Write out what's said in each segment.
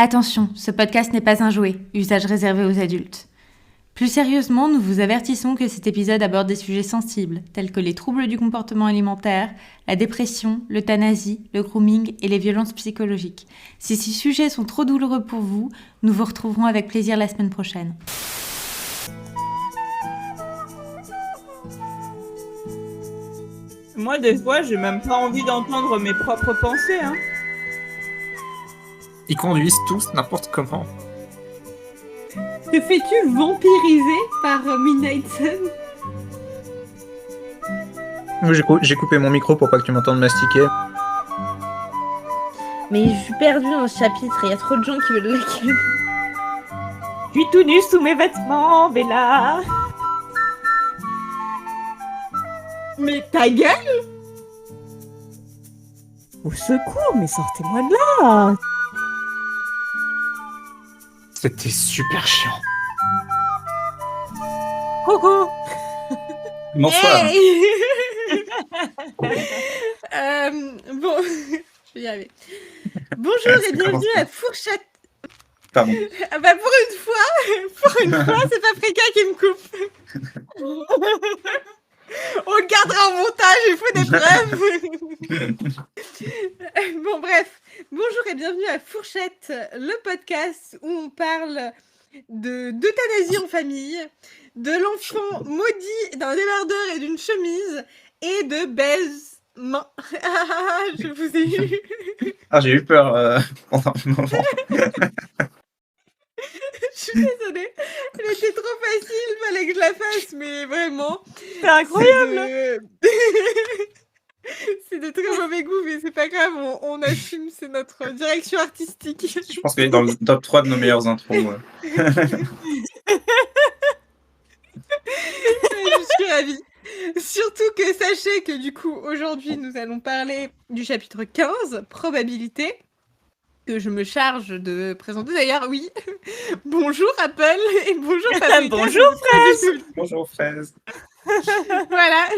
Attention, ce podcast n'est pas un jouet, usage réservé aux adultes. Plus sérieusement, nous vous avertissons que cet épisode aborde des sujets sensibles, tels que les troubles du comportement alimentaire, la dépression, l'euthanasie, le grooming et les violences psychologiques. Si ces sujets sont trop douloureux pour vous, nous vous retrouverons avec plaisir la semaine prochaine. Moi, des fois, j'ai même pas envie d'entendre mes propres pensées, hein. Ils conduisent tous n'importe comment. Te fais-tu vampiriser par Midnight Sun? J'ai coupé mon micro pour pas que tu m'entendes mastiquer. Mais je suis perdue dans ce chapitre, il y a trop de gens qui veulent laquelle. Je suis tout nu sous mes vêtements, Bella. Mais ta gueule! Au secours, mais sortez-moi de là. C'était super chiant. Coucou. Bonsoir. Hey bon, je vais y arriver. Bonjour et bienvenue à Fourchette. Pardon. Ah bah pour une fois, c'est Paprika qui me coupe. On le gardera en montage, il faut des preuves. Bon bref, bonjour et bienvenue à Fourchette, le podcast où on parle d'euthanasie en famille, de l'enfant maudit d'un débardeur et d'une chemise, et de baisement. Je vous ai eu. Ah, j'ai eu peur pendant un moment. Je suis désolée, elle était trop facile, fallait que je la fasse, mais vraiment. C'est incroyable. C'est de très mauvais goût, mais c'est pas grave, on assume, c'est notre direction artistique. Je pense qu'elle est dans le top 3 de nos meilleures intros. Ouais. Je suis ravie. Surtout que sachez que du coup, aujourd'hui, nous allons parler du chapitre 15, probabilité, que je me charge de présenter. D'ailleurs, oui, bonjour Apple et bonjour Paprika. Bonjour Fraise. Bonjour Fraise. Voilà,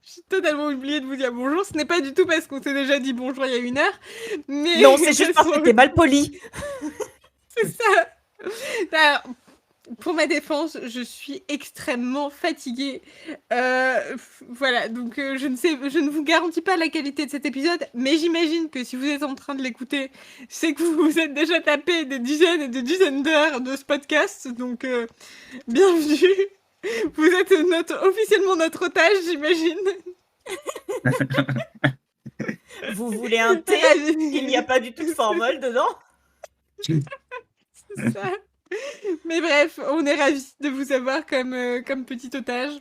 j'ai totalement oublié de vous dire bonjour. Ce n'est pas du tout parce qu'on s'est déjà dit bonjour il y a 1 heure. Mais Non, c'est juste parce que t'es mal poli. C'est ça. Alors, pour ma défense, je suis extrêmement fatiguée. Voilà, donc je ne vous garantis pas la qualité de cet épisode, mais j'imagine que si vous êtes en train de l'écouter, c'est que vous vous êtes déjà tapé des dizaines et des dizaines d'heures de ce podcast, donc bienvenue. Vous êtes officiellement notre otage, j'imagine. Vous voulez un thé? Il n'y a pas du tout de formol dedans. C'est ça. Mais bref, on est ravis de vous avoir comme petit otage.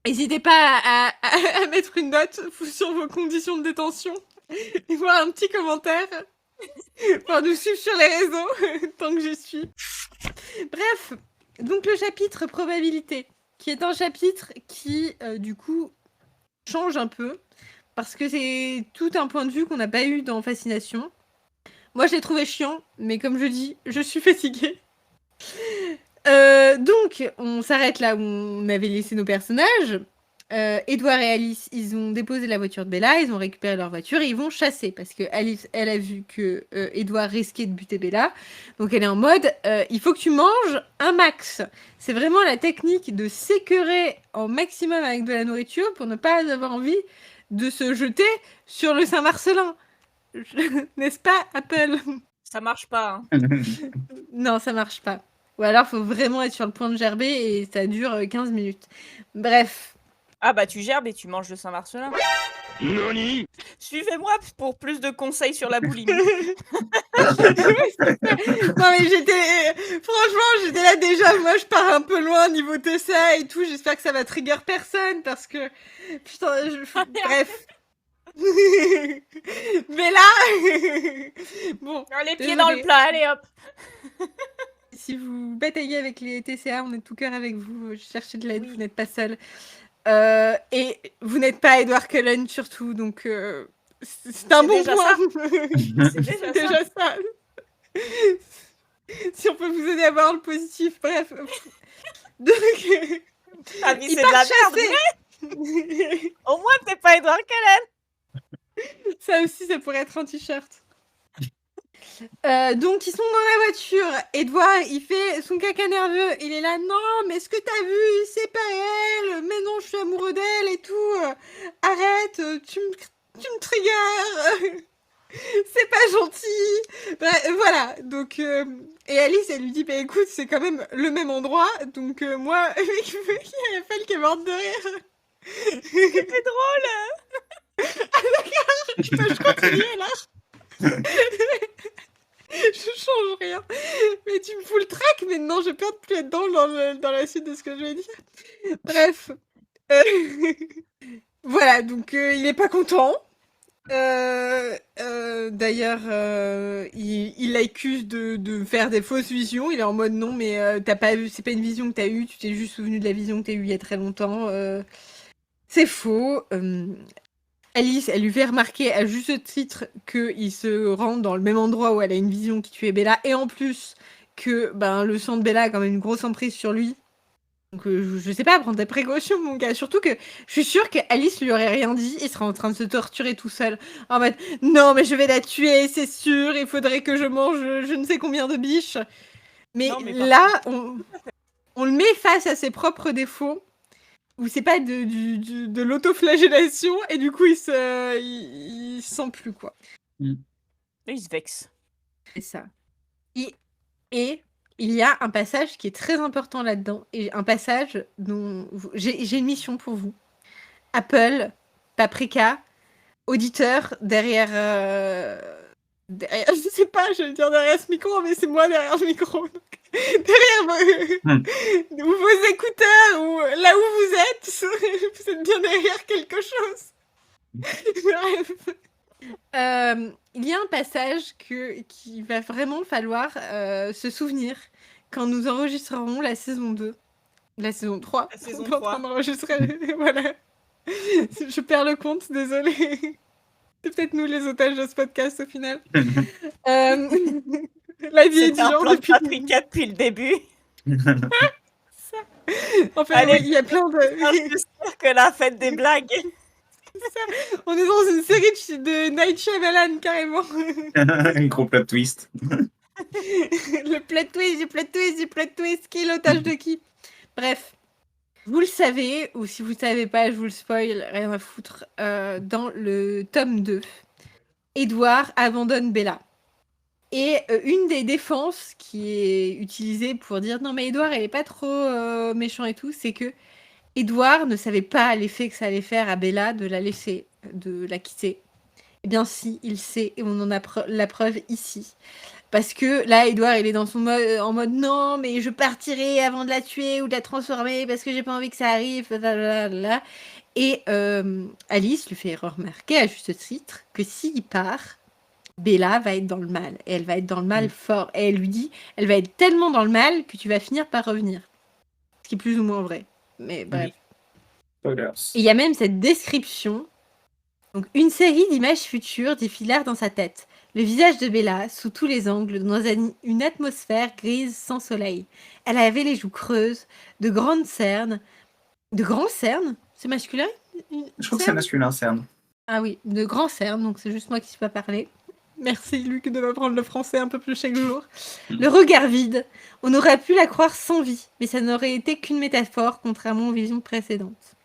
N'hésitez pas à mettre une note sur vos conditions de détention et voir un petit commentaire pour nous suivre sur les réseaux tant que j'y suis. Bref, donc le chapitre probabilité, qui est un chapitre qui, du coup, change un peu parce que c'est tout un point de vue qu'on n'a pas eu dans Fascination. Moi, je l'ai trouvé chiant, mais comme je dis, je suis fatiguée. Donc, on s'arrête là où on avait laissé nos personnages. Edouard et Alice, ils ont déposé la voiture de Bella, ils ont récupéré leur voiture et ils vont chasser parce que Alice, elle a vu que Edouard risquait de buter Bella. Donc, elle est en mode il faut que tu manges un max. C'est vraiment la technique de s'écœurer en maximum avec de la nourriture pour ne pas avoir envie de se jeter sur le Saint-Marcelin. N'est-ce pas, Apple? Ça marche pas. Hein. Non, ça marche pas. Ou alors, faut vraiment être sur le point de gerber et ça dure 15 minutes. Bref. Ah bah tu gerbes et tu manges le Saint-Marcelin. Nani. Suivez-moi pour plus de conseils sur la boulimie. Non mais franchement, j'étais là déjà, moi je pars un peu loin niveau TSA et tout, j'espère que ça va trigger personne parce que... Putain, bref. Mais là... Bon, les pieds dans le plat, allez hop. Si vous bataillez avec les TCA, on est de tout cœur avec vous. Cherchez de l'aide, oui. Vous n'êtes pas seul. Et vous n'êtes pas Edward Cullen surtout, donc c'est un bon point. C'est déjà ça. Si on peut vous aider à voir le positif, bref. Donc, ta vie c'est de la merde. Au moins t'es pas Edward Cullen. Ça aussi, ça pourrait être un t-shirt. Donc ils sont dans la voiture. Edouard, il fait son caca nerveux. Il est là, non, mais ce que t'as vu, c'est pas elle. Mais non, je suis amoureux d'elle et tout. Arrête, tu me triggers. C'est pas gentil. Bref, voilà. Donc, et Alice, elle lui dit, bah écoute, c'est quand même le même endroit. Donc moi, il y a Raphaël qui est morte de rire. C'était drôle. Je continue là. Je change rien. Mais tu me fous le trac, mais non, j'ai peur de plus être dans la suite de ce que je vais dire. Bref. Voilà, donc il est pas content. D'ailleurs, il l'accuse de faire des fausses visions. Il est en mode non, mais t'as pas vu, c'est pas une vision que t'as eue, tu t'es juste souvenu de la vision que t'as eue il y a très longtemps. C'est faux. Alice, elle lui fait remarquer à juste titre qu'il se rend dans le même endroit où elle a une vision qui tuait Bella, et en plus que le sang de Bella a quand même une grosse emprise sur lui. Donc je sais pas, prendre des précautions, mon gars. Surtout que je suis sûre qu'Alice lui aurait rien dit, il serait en train de se torturer tout seul. En mode, non, mais je vais la tuer, c'est sûr, il faudrait que je mange je ne sais combien de biches. Mais, Non, mais là, on le met face à ses propres défauts. Ou c'est pas de l'autoflagellation, et du coup, il se sent plus, quoi. Il se vexe. C'est ça. Et il y a un passage qui est très important là-dedans, et un passage dont j'ai une mission pour vous. Apple, Paprika, auditeur derrière, je sais pas, je vais dire derrière ce micro, mais c'est moi derrière le micro. Donc, derrière vos écouteurs, ou là où vous êtes bien derrière quelque chose. Bref. Il y a un passage qu'il va vraiment falloir se souvenir quand nous enregistrerons la saison 2. La saison 3. La saison On est en 3. train d'enregistrer. Voilà. Je perds le compte, désolée. C'est peut-être nous les otages de ce podcast au final. La vie est C'était un dure plan de depuis... Paprika depuis le début. En fait, Allez, oui, il y a plein de... Je sais que la fête des blagues. On est dans une série de Night Shyamalan, carrément. Un gros plot twist. Le plot twist, du plot twist, du plot twist. Qui est l'otage de qui? Bref. Vous le savez, ou si vous ne savez pas, je vous le spoil, rien à foutre. Dans le tome 2, Edouard abandonne Bella. Et une des défenses qui est utilisée pour dire non mais Edouard, elle est pas trop méchant et tout, c'est que Edouard ne savait pas l'effet que ça allait faire à Bella de la laisser, de la quitter. Eh bien si, il sait, et on en a la preuve ici. Parce que là, Edouard, il est dans son en mode non, mais je partirai avant de la tuer ou de la transformer parce que j'ai pas envie que ça arrive. Blablabla. Et Alice lui fait remarquer à juste titre que s'il part, Bella va être dans le mal. Et elle va être dans le mal fort. Et elle lui dit, elle va être tellement dans le mal que tu vas finir par revenir. Ce qui est plus ou moins vrai. Mais bref. Et il y a même cette description. Donc, une série d'images futures défilèrent dans sa tête. Le visage de Bella, sous tous les angles, dans une atmosphère grise sans soleil. Elle avait les joues creuses, de grandes cernes. De grands cernes? C'est masculin? Je crois que c'est masculin, cerne. Ah oui, de grands cernes, donc c'est juste moi qui ne sais pas parler. Merci Luc de m'apprendre le français un peu plus chaque jour. Le regard vide. On aurait pu la croire sans vie, mais ça n'aurait été qu'une métaphore, contrairement aux visions précédentes.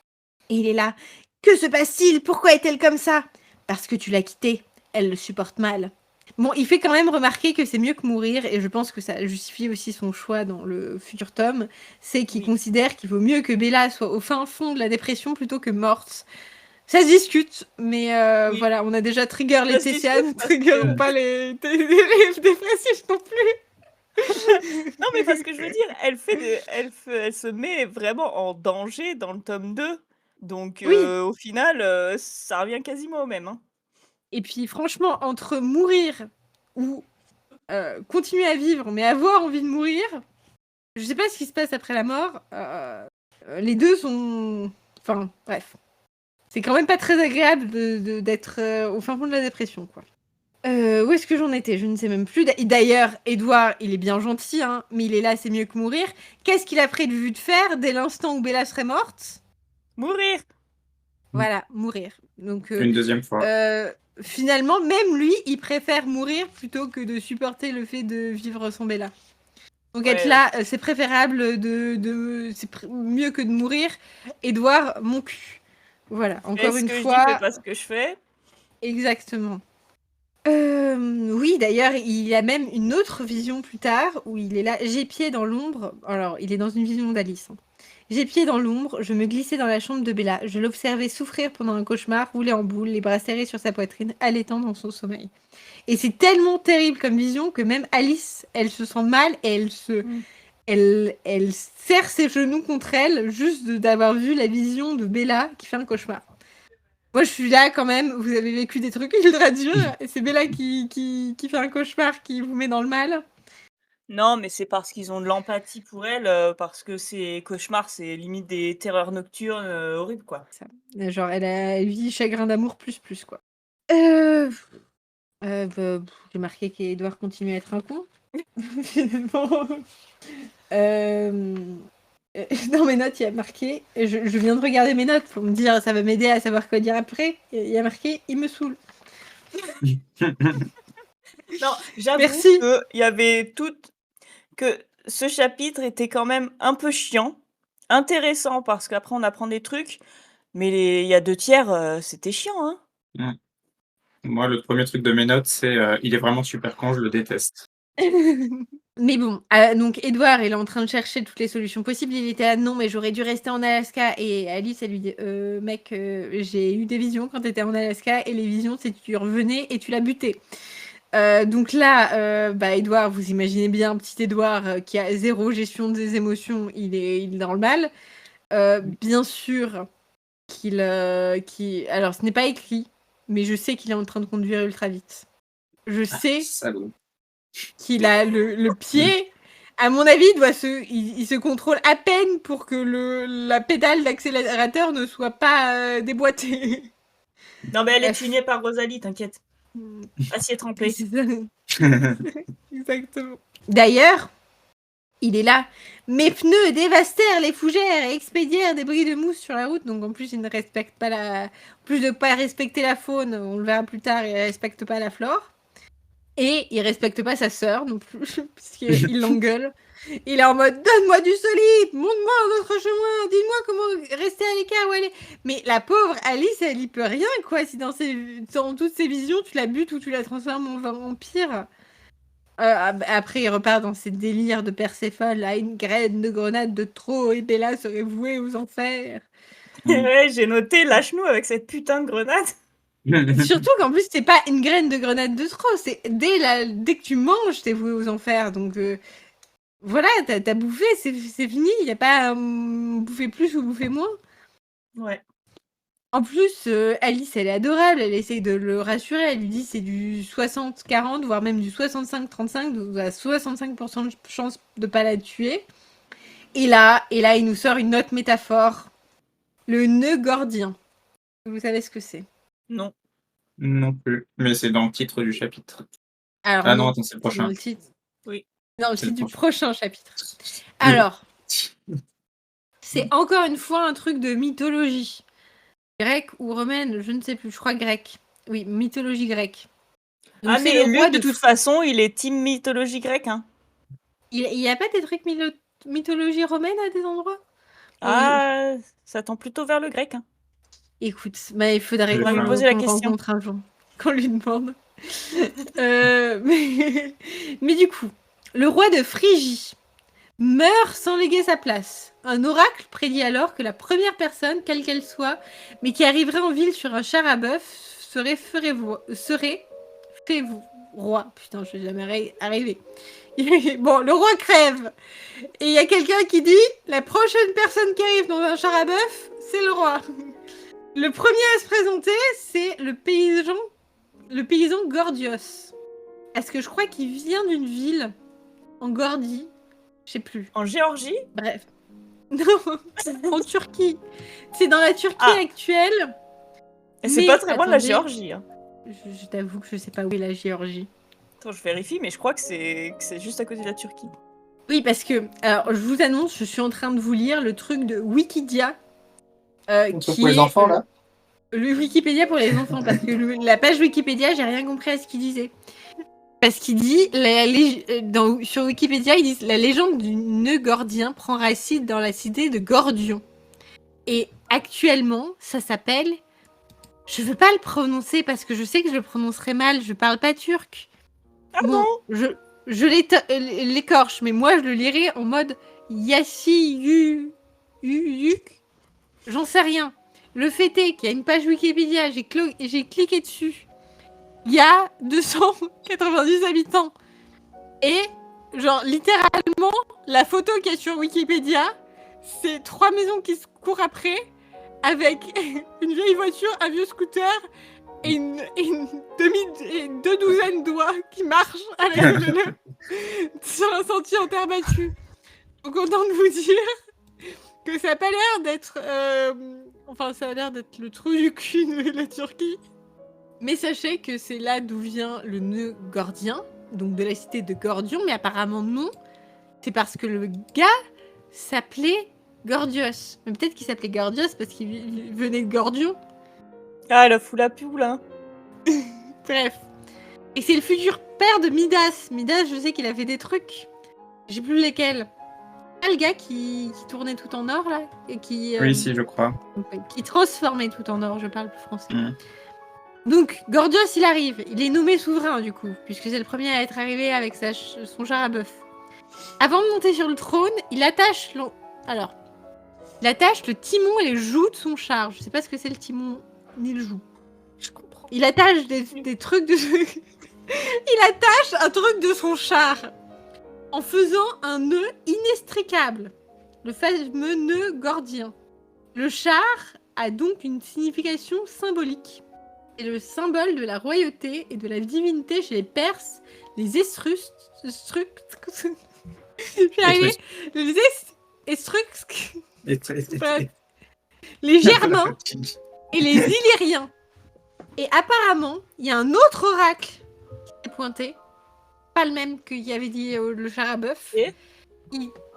Et il est là. Que se passe-t-il? Pourquoi est-elle comme ça? Parce que tu l'as quittée. Elle le supporte mal. Bon, il fait quand même remarquer que c'est mieux que mourir, et je pense que ça justifie aussi son choix dans le futur tome, c'est qu'il considère qu'il vaut mieux que Bella soit au fin fond de la dépression plutôt que morte. Ça se discute, mais voilà, on a déjà trigger les TCA, ne triggerons pas les dépressifs non plus. Non, mais parce que je veux dire, elle se met vraiment en danger dans le tome 2. Donc, Oui. au final, ça revient quasiment au même. Hein. Et puis, franchement, entre mourir ou continuer à vivre, mais avoir envie de mourir, je sais pas ce qui se passe après la mort. Les deux sont... Enfin, bref. C'est quand même pas très agréable d'être au fin fond de la dépression, quoi. Où est-ce que j'en étais? Je ne sais même plus. D'ailleurs, Edouard, il est bien gentil, hein, mais il est là, c'est mieux que mourir. Qu'est-ce qu'il a prévu de faire dès l'instant où Bella serait morte? Mourir. Voilà, mourir. Donc, une deuxième fois. finalement, même lui, il préfère mourir plutôt que de supporter le fait de vivre sans Bella. Donc être là, c'est préférable mieux que de mourir. Edouard, mon cul. Voilà, encore une fois. Je fais pas ce que je fais. Exactement. Oui, d'ailleurs, il y a même une autre vision plus tard où il est là. J'ai pied dans l'ombre. Alors, il est dans une vision d'Alice. Hein. J'ai pied dans l'ombre. Je me glissais dans la chambre de Bella. Je l'observais souffrir pendant un cauchemar, rouler en boule, les bras serrés sur sa poitrine, allaitant dans son sommeil. Et c'est tellement terrible comme vision que même Alice, elle se sent mal et elle serre ses genoux contre elle juste d'avoir vu la vision de Bella qui fait un cauchemar. Moi, je suis là quand même. Vous avez vécu des trucs ultra durs et c'est Bella qui fait un cauchemar qui vous met dans le mal. Non, mais c'est parce qu'ils ont de l'empathie pour elle, parce que ces cauchemars, c'est limite des terreurs nocturnes horribles, quoi. Ça. Genre, elle a vie chagrin d'amour plus, quoi. J'ai marqué qu'Edouard continue à être un con. Finalement. Dans mes notes, il y a marqué. Je viens de regarder mes notes pour me dire, ça va m'aider à savoir quoi dire après. Il y a marqué, il me saoule. Non, j'avoue qu'il y avait que ce chapitre était quand même un peu chiant, intéressant parce qu'après on apprend des trucs, mais il y a 2/3, c'était chiant, hein. Moi, le premier truc de mes notes, c'est il est vraiment super con, je le déteste. Mais bon, donc Edouard, il est en train de chercher toutes les solutions possibles. Il était là, non, mais j'aurais dû rester en Alaska. Et Alice, elle lui dit, mec, j'ai eu des visions quand t'étais en Alaska. Et les visions, c'est que tu revenais et tu l'as buté. Donc là, Edouard, vous imaginez bien, petit Edouard qui a zéro gestion des émotions, il est dans le mal. Bien sûr alors ce n'est pas écrit, mais je sais qu'il est en train de conduire ultra vite. Je sais qu'il a le pied. À mon avis, il se contrôle à peine pour que la pédale d'accélérateur ne soit pas déboîtée. Non, mais elle est signée par Rosalie, t'inquiète. Acier trempé. Exactement. D'ailleurs, il est là. Mes pneus dévastèrent les fougères et expédièrent des bris de mousse sur la route. Donc en plus, il ne respecte pas En plus de ne pas respecter la faune, on le verra plus tard, il ne respecte pas la flore. Et il respecte pas sa sœur non plus, puisqu'il l'engueule. Il est en mode, donne-moi du solide, montre-moi un autre chemin, dis-moi comment rester à l'écart où elle est. Mais la pauvre Alice, elle y peut rien, quoi. Si dans toutes ses visions, tu la butes ou tu la transformes en vampire. Après, il repart dans ses délires de Perséphone, là, une graine de grenade de trop et Bella serait vouée aux enfers. Ouais, j'ai noté, lâche-nous avec cette putain de grenade. Surtout qu'en plus, c'est pas une graine de grenade de trop, c'est dès que tu manges, t'es voué aux enfers. Donc voilà, t'as bouffé, c'est fini, il n'y a pas bouffer plus ou bouffer moins. Ouais. En plus, Alice, elle est adorable, elle essaye de le rassurer, elle lui dit c'est du 60-40, voire même du 65-35, donc à 65% de chance de pas la tuer. Et là, il nous sort une autre métaphore, le nœud gordien. Vous savez ce que c'est? Non. Non plus, mais c'est dans le titre du chapitre. Alors, ah non, attends, c'est le prochain. Dans le titre. Oui. Non, le titre du prochain chapitre. Alors, c'est encore une fois un truc de mythologie. Grecque ou romaine, je ne sais plus, je crois grec. Oui, mythologie grecque. Donc, mais lui, de toute façon, il est team mythologie grecque. Hein. Il n'y a pas des trucs mythologie romaine à des endroits? Ça tend plutôt vers le grec. Hein. Écoute, il faudrait lui poser la question. Rencontre un jour, qu'on lui demande. Mais du coup, le roi de Phrygie meurt sans léguer sa place. Un oracle prédit alors que la première personne, quelle qu'elle soit, mais qui arriverait en ville sur un char à bœuf, serait fait roi. Putain, je vais jamais arriver. Bon, le roi crève. Et il y a quelqu'un qui dit, la prochaine personne qui arrive dans un char à bœuf, c'est le roi. Le premier à se présenter, c'est le paysan Gordios. Est-ce que je crois qu'il vient d'une ville en Gordie? Je sais plus. En Géorgie? Bref. Non, en Turquie. C'est dans la Turquie actuelle. Et c'est pas très loin de la Géorgie. Hein. Je t'avoue que je sais pas où est la Géorgie. Attends, je vérifie, mais je crois que c'est juste à côté de la Turquie. Oui, parce que, alors, je vous annonce, je suis en train de vous lire le truc de Wikidia. Pour les enfants, là? Le Wikipédia pour les enfants, parce que la page Wikipédia, j'ai rien compris à ce qu'il disait. Parce qu'il dit, sur Wikipédia, ils disent la légende du nœud gordien prend racine dans la cité de Gordion. Et actuellement, ça s'appelle... Je veux pas le prononcer parce que je sais que je le prononcerai mal, je parle pas turc. Ah bon? Je l'écorche, mais moi je le lirai en mode Yassi Yuk. J'en sais rien. Le fait est qu'il y a une page Wikipédia, j'ai cliqué dessus. Il y a 290 habitants. Et, genre, littéralement, la photo qu'il y a sur Wikipédia, c'est 3 maisons qui se courent après, avec une vieille voiture, un vieux scooter, et deux douzaines de doigts qui marchent avec le nœud sur un sentier en terre battue. Donc, content de vous dire que ça n'a pas l'air d'être... Enfin, ça a l'air d'être le trou du cul de la Turquie. Mais sachez que c'est là d'où vient le nœud gordien, donc de la cité de Gordion, mais apparemment non. C'est parce que le gars s'appelait Gordios. Mais peut-être qu'il s'appelait Gordios parce qu'il venait de Gordion. Ah, la foule à poule, hein. Bref. Et c'est le futur père de Midas. Midas, je sais qu'il a fait des trucs. J'ai plus lesquels. Ah, le gars qui tournait tout en or, là, et qui... Oui, si, je crois. Qui transformait tout en or, je parle plus français. Donc, Gordios, il arrive. Il est nommé souverain, du coup, puisque c'est le premier à être arrivé avec son char à bœuf. Avant de monter sur le trône, il attache le timon et les joues de son char. Je sais pas ce que c'est le timon ni le joug. Je comprends. Il attache des trucs de... Il attache un truc de son char en faisant un nœud inextricable. Le fameux nœud gordien. Le char a donc une signification symbolique. C'est le symbole de la royauté et de la divinité chez les Perses, les Etrusques, les Germains et les Illyriens. Et apparemment, il y a un autre oracle qui est pointé, pas le même qu'il avait dit le char à bœuf,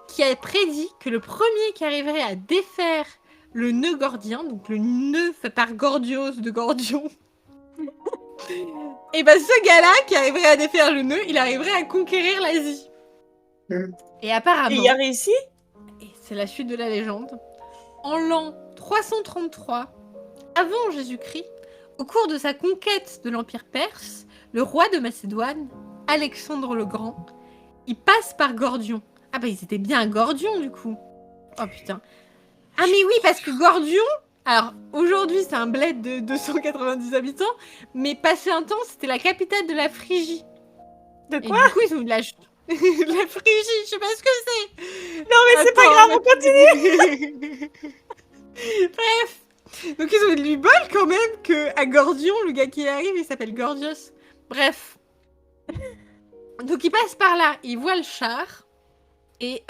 qui a prédit que le premier qui arriverait à défaire le nœud gordien, donc le nœud fait par Gordios de Gordion, et ben ce gars-là qui arriverait à défaire le nœud, il arriverait à conquérir l'Asie. Et apparemment... Et il y a réussi? Et c'est la suite de la légende. En l'an 333, avant Jésus-Christ, au cours de sa conquête de l'Empire perse, le roi de Macédoine, Alexandre le Grand, il passe par Gordion. Ah bah ils étaient bien à Gordion du coup. Oh putain. Ah mais oui, parce que Gordion... Alors, aujourd'hui, c'est un bled de 290 habitants, mais passé un temps, c'était la capitale de la Phrygie. De Et quoi? du coup, ils ont de la... la Phrygie, je sais pas ce que c'est. Non mais c'est pas grave, on continue. Bref. Donc ils ont eu du bol quand même qu'à Gordion, le gars qui arrive, il s'appelle Gordios. Bref. Donc il passe par là, il voit le char, et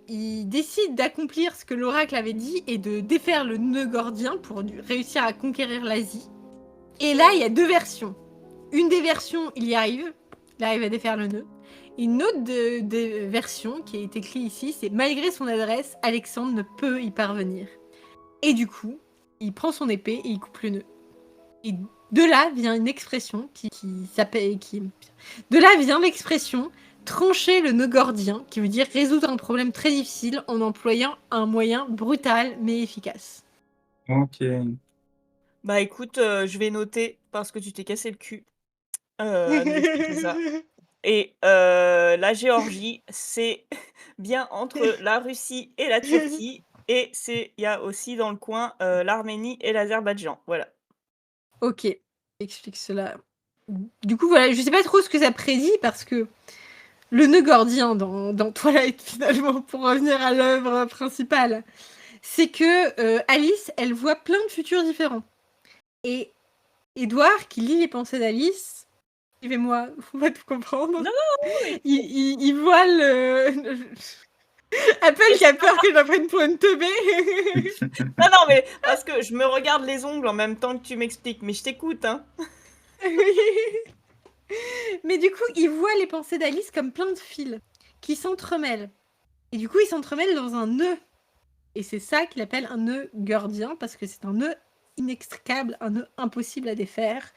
il décide d'accomplir ce que l'oracle avait dit et de défaire le nœud gordien pour réussir à conquérir l'Asie. Et là, il y a deux versions. Une des versions, il arrive à défaire le nœud. Une autre de version qui est écrite ici, c'est malgré son adresse, Alexandre ne peut y parvenir. Et du coup, il prend son épée et il coupe le nœud. Et de là vient une expression de là vient l'expression trancher le nœud gordien, qui veut dire résoudre un problème très difficile en employant un moyen brutal mais efficace. Ok. Bah écoute, je vais noter parce que tu t'es cassé le cul. À nous expliquer ça. Et la Géorgie, c'est bien entre la Russie et la Turquie. Et il y a aussi dans le coin l'Arménie et l'Azerbaïdjan. Voilà. Ok, j'explique cela. Du coup, voilà, je sais pas trop ce que ça prédit parce que le nœud gordien dans Twilight, finalement, pour revenir à l'œuvre principale, c'est que Alice, elle voit plein de futurs différents. Et Édouard, qui lit les pensées d'Alice, suivez-moi, on va tout comprendre. Non. Il voit le... Apple qui a peur que je la prenne pour une teubée. Non, mais parce que je me regarde les ongles en même temps que tu m'expliques, mais je t'écoute, hein. Mais du coup, il voit les pensées d'Alice comme plein de fils qui s'entremêlent. Et du coup, ils s'entremêlent dans un nœud. Et c'est ça qu'il appelle un nœud gordien, parce que c'est un nœud inextricable, un nœud impossible à défaire.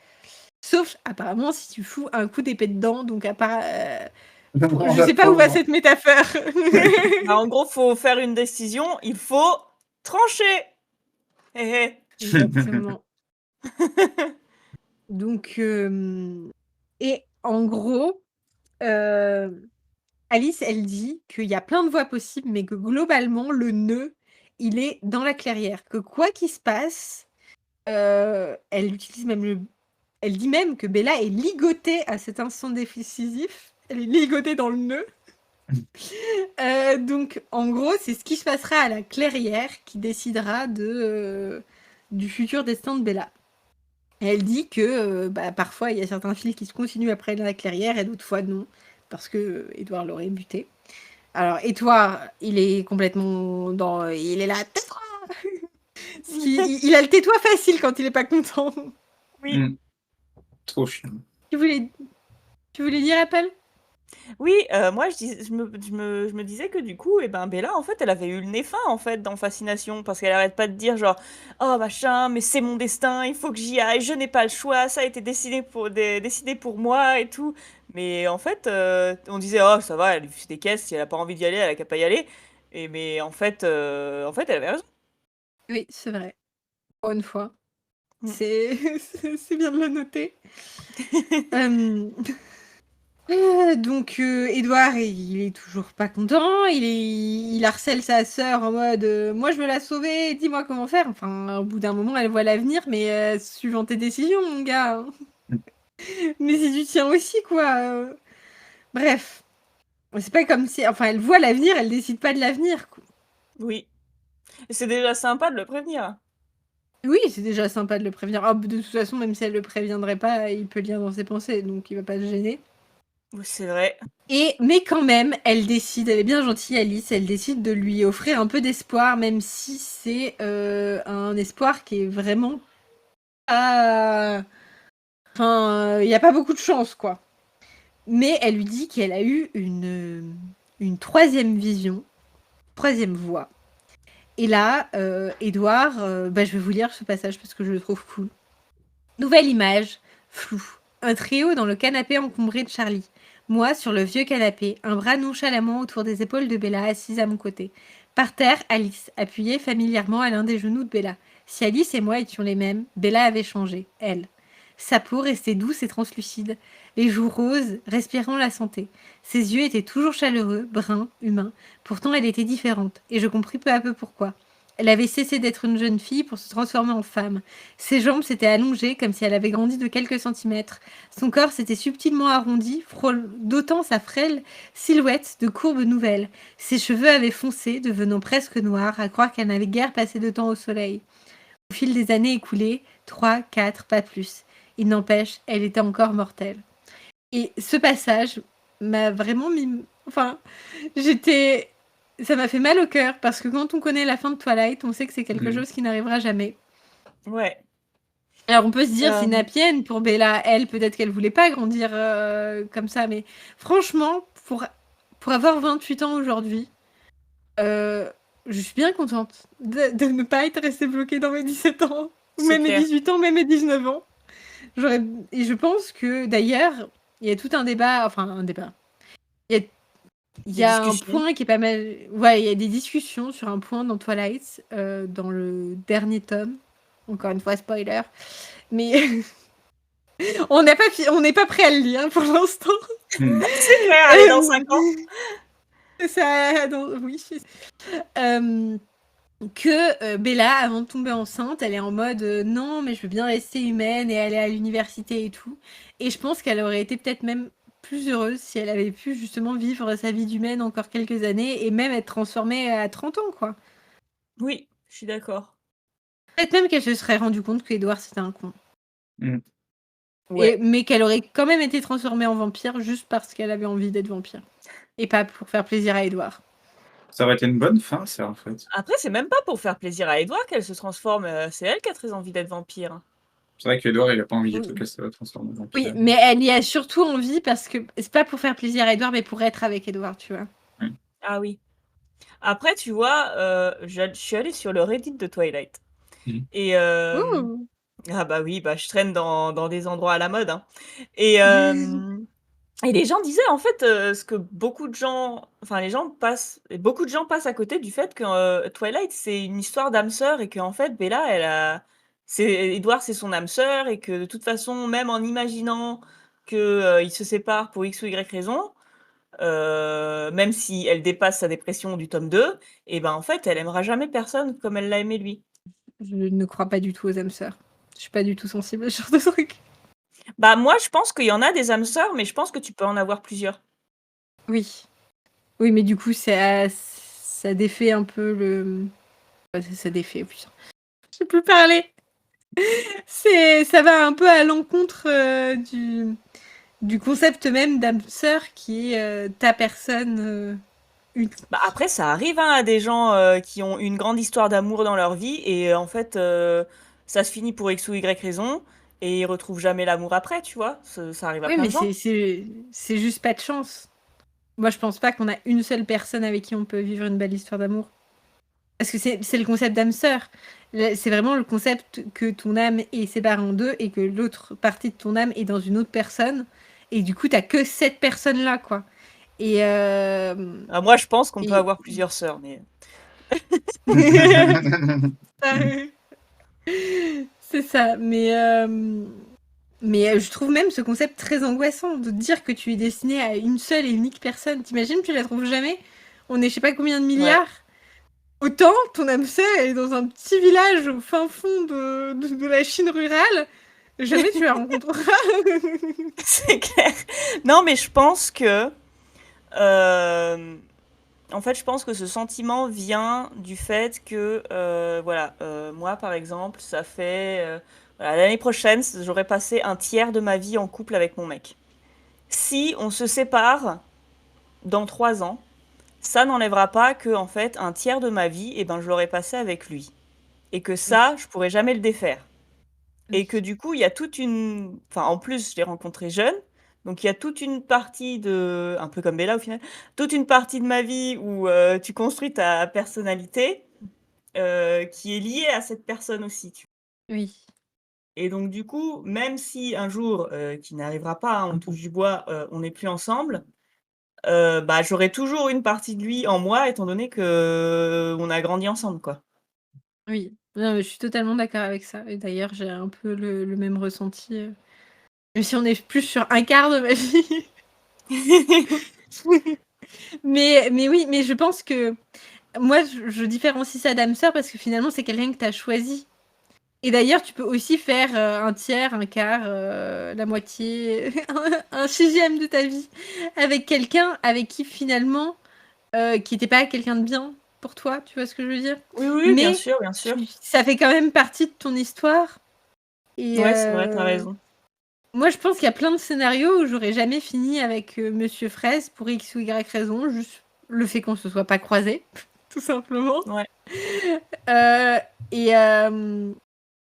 Sauf, apparemment, si tu fous un coup d'épée dedans, donc à part... je sais pas où va cette métaphore. Bah, en gros, faut faire une décision, il faut trancher. Exactement. Donc, et en gros, Alice, elle dit qu'il y a plein de voies possibles, mais que globalement, le nœud, il est dans la clairière. Que quoi qu'il se passe, elle utilise même elle dit même que Bella est ligotée à cet instant décisif. Elle est ligotée dans le nœud. Donc, en gros, c'est ce qui se passera à la clairière qui décidera du futur destin de Bella. Et elle dit que parfois, il y a certains fils qui se continuent après la clairière et d'autres fois non, parce que Édouard l'aurait buté. Alors, Édouard, il est complètement dans... Il est là, tais-toi. Il a le tais-toi facile quand il est pas content. Oui. Trop chiant. Tu voulais dire, Apple? Oui, moi je me disais que du coup, Bella, en fait, elle avait eu le nez fin, en fait, dans Fascination, parce qu'elle arrête pas de dire genre: «Oh machin, mais c'est mon destin, il faut que j'y aille, je n'ai pas le choix, ça a été décidé pour moi et tout». Mais en fait, on disait: «Oh ça va, elle lui fait des caisses, si elle a pas envie d'y aller, elle a qu'à pas y aller». Mais en fait, elle avait raison. Oui, c'est vrai. Encore une fois. Mm. C'est bien de le noter. Donc, Édouard, il est toujours pas content. Il harcèle sa sœur en mode moi, je veux la sauver, dis-moi comment faire. Enfin, au bout d'un moment, elle voit l'avenir, mais suivant tes décisions, mon gars. Mais si tu tiens aussi, quoi. Bref. C'est pas comme si. Enfin, elle voit l'avenir, elle décide pas de l'avenir, quoi. Oui. Et c'est déjà sympa de le prévenir. Oui, c'est déjà sympa de le prévenir. Oh, de toute façon, même si elle le préviendrait pas, il peut lire dans ses pensées, donc il va pas se gêner. Oui, c'est vrai. Mais quand même, elle est bien gentille, Alice, elle décide de lui offrir un peu d'espoir, même si c'est un espoir qui est vraiment pas... Enfin, il n'y a pas beaucoup de chance, quoi. Mais elle lui dit qu'elle a eu une troisième vision, troisième voix. Et là, Édouard, je vais vous lire ce passage parce que je le trouve cool. Nouvelle image, floue. Un trio dans le canapé encombré de Charlie. Moi, sur le vieux canapé, un bras nonchalamment autour des épaules de Bella assise à mon côté. Par terre, Alice, appuyée familièrement à l'un des genoux de Bella. Si Alice et moi étions les mêmes, Bella avait changé, elle. Sa peau restait douce et translucide, les joues roses, respirant la santé. Ses yeux étaient toujours chaleureux, bruns, humains. Pourtant, elle était différente, et je compris peu à peu pourquoi. Elle avait cessé d'être une jeune fille pour se transformer en femme. Ses jambes s'étaient allongées comme si elle avait grandi de quelques centimètres. Son corps s'était subtilement arrondi, d'autant sa frêle silhouette de courbes nouvelles. Ses cheveux avaient foncé, devenant presque noirs, à croire qu'elle n'avait guère passé de temps au soleil. Au fil des années écoulées, 3, 4, pas plus. Il n'empêche, elle était encore mortelle. Et ce passage m'a vraiment mis... Enfin, ça m'a fait mal au cœur, parce que quand on connaît la fin de Twilight, on sait que c'est quelque chose qui n'arrivera jamais. Ouais. Alors on peut se dire c'est une happy end pour Bella, elle, peut-être qu'elle voulait pas grandir comme ça, mais franchement, pour avoir 28 ans aujourd'hui, je suis bien contente de ne pas être restée bloquée dans mes 17 ans, ou même mes 18 ans, même mes 19 ans. Et je pense que d'ailleurs, il y a tout un débat, enfin un débat. Il y a un point qui est pas mal. Ouais, il y a des discussions sur un point dans Twilight, dans le dernier tome. Encore une fois, spoiler. Mais on n'est pas prêt à le lire pour l'instant. C'est vrai, allez, dans 5 ans. Oui. Que Bella, avant de tomber enceinte, elle est en mode non, mais je veux bien rester humaine et aller à l'université et tout. Et je pense qu'elle aurait été peut-être même plus heureuse si elle avait pu justement vivre sa vie d'humaine encore quelques années et même être transformée à 30 ans, quoi. Oui, je suis d'accord. Peut-être même qu'elle se serait rendue compte qu'Edward c'était un con. Ouais. Mais qu'elle aurait quand même été transformée en vampire juste parce qu'elle avait envie d'être vampire. Et pas pour faire plaisir à Edward. Ça aurait été une bonne fin, ça, en fait. Après, c'est même pas pour faire plaisir à Edward qu'elle se transforme, c'est elle qui a très envie d'être vampire. C'est vrai qu'Edouard, il a pas envie du tout qu'elle se transforme en vampire. Oui, mais elle y a surtout envie parce que c'est pas pour faire plaisir à Edward, mais pour être avec Edward, tu vois. Ah oui. Après, tu vois, je suis allée sur le Reddit de Twilight. Et Ouh. ah bah oui, bah je traîne dans des endroits à la mode, hein. Et et les gens disaient en fait, ce que beaucoup de gens enfin beaucoup de gens passent à côté du fait que, Twilight, c'est une histoire d'âme sœur et qu'en fait Bella, Edward, c'est son âme sœur et que de toute façon, même en imaginant que, ils se séparent pour X ou Y raison, même si elle dépasse sa dépression du tome 2, et ben, en fait, elle aimera jamais personne comme elle l'a aimé lui. Je ne crois pas du tout aux âmes sœurs. Je suis pas du tout sensible à ce genre de truc. Bah, moi, je pense qu'il y en a des âmes sœurs, mais je pense que tu peux en avoir plusieurs. Oui. Oui, mais du coup, ça défait un peu le... Ouais, ça défait, putain. Je sais plus parler. Ça va un peu à l'encontre du concept même d'âme sœur qui est ta personne unique. Bah, après, ça arrive, hein, à des gens, qui ont une grande histoire d'amour dans leur vie et en fait, ça se finit pour X ou Y raison et ils retrouvent jamais l'amour après, tu vois? Ça arrive à Oui, plein mais de gens. c'est juste pas de chance. Moi, je pense pas qu'on a une seule personne avec qui on peut vivre une belle histoire d'amour. Parce que c'est le concept d'âme sœur. C'est vraiment le concept que ton âme est séparée en deux et que l'autre partie de ton âme est dans une autre personne. Et du coup, t'as que cette personne-là, quoi. Et, Ah, moi, je pense qu'on peut et... avoir plusieurs sœurs, mais c'est ça. Mais je trouve même ce concept très angoissant de dire que tu es destiné à une seule et unique personne. T'imagines, tu la trouves jamais? On est je sais pas combien de ouais. milliards. Autant ton âme sœur est dans un petit village au fin fond de la Chine rurale. Jamais tu la rencontreras. C'est clair. Non, mais je pense que, en fait, je pense que ce sentiment vient du fait que, voilà, moi, par exemple, ça fait, voilà, l'année prochaine, j'aurai passé un tiers de ma vie en couple avec mon mec. Si on se sépare dans 3 ans, ça n'enlèvera pas que, en fait, un tiers de ma vie, eh ben, je l'aurais passé avec lui. Et que ça, je pourrais jamais le défaire. Et que du coup, il y a toute une... Enfin, en plus, je l'ai rencontré jeune. Donc, il y a toute une partie de... Un peu comme Bella, au final. Toute une partie de ma vie où tu construis ta personnalité qui est liée à cette personne aussi. Oui. Et donc, du coup, même si un jour, qui n'arrivera pas, hein, on touche du bois, on n'est plus ensemble, bah, j'aurai toujours une partie de lui en moi, étant donné que on a grandi ensemble, quoi. Oui. Non, mais je suis totalement d'accord avec ça. Et d'ailleurs, j'ai un peu le même ressenti. Même si on est plus sur un quart de ma vie. Mais oui, mais je pense que moi, je différencie ça d'âme sœur parce que finalement, c'est quelqu'un que tu as choisi. Et d'ailleurs, tu peux aussi faire un tiers, un quart, la moitié, un sixième de ta vie avec quelqu'un avec qui finalement, qui n'était pas quelqu'un de bien pour toi, tu vois ce que je veux dire? Oui, oui, bien Mais sûr, bien sûr. ça fait quand même partie de ton histoire. Et Ouais, c'est vrai, tu as raison. moi, je pense qu'il y a plein de scénarios où j'aurais jamais fini avec Monsieur Fraise pour X ou Y raison, juste le fait qu'on se soit pas croisés, tout simplement. Ouais. Euh, et, euh,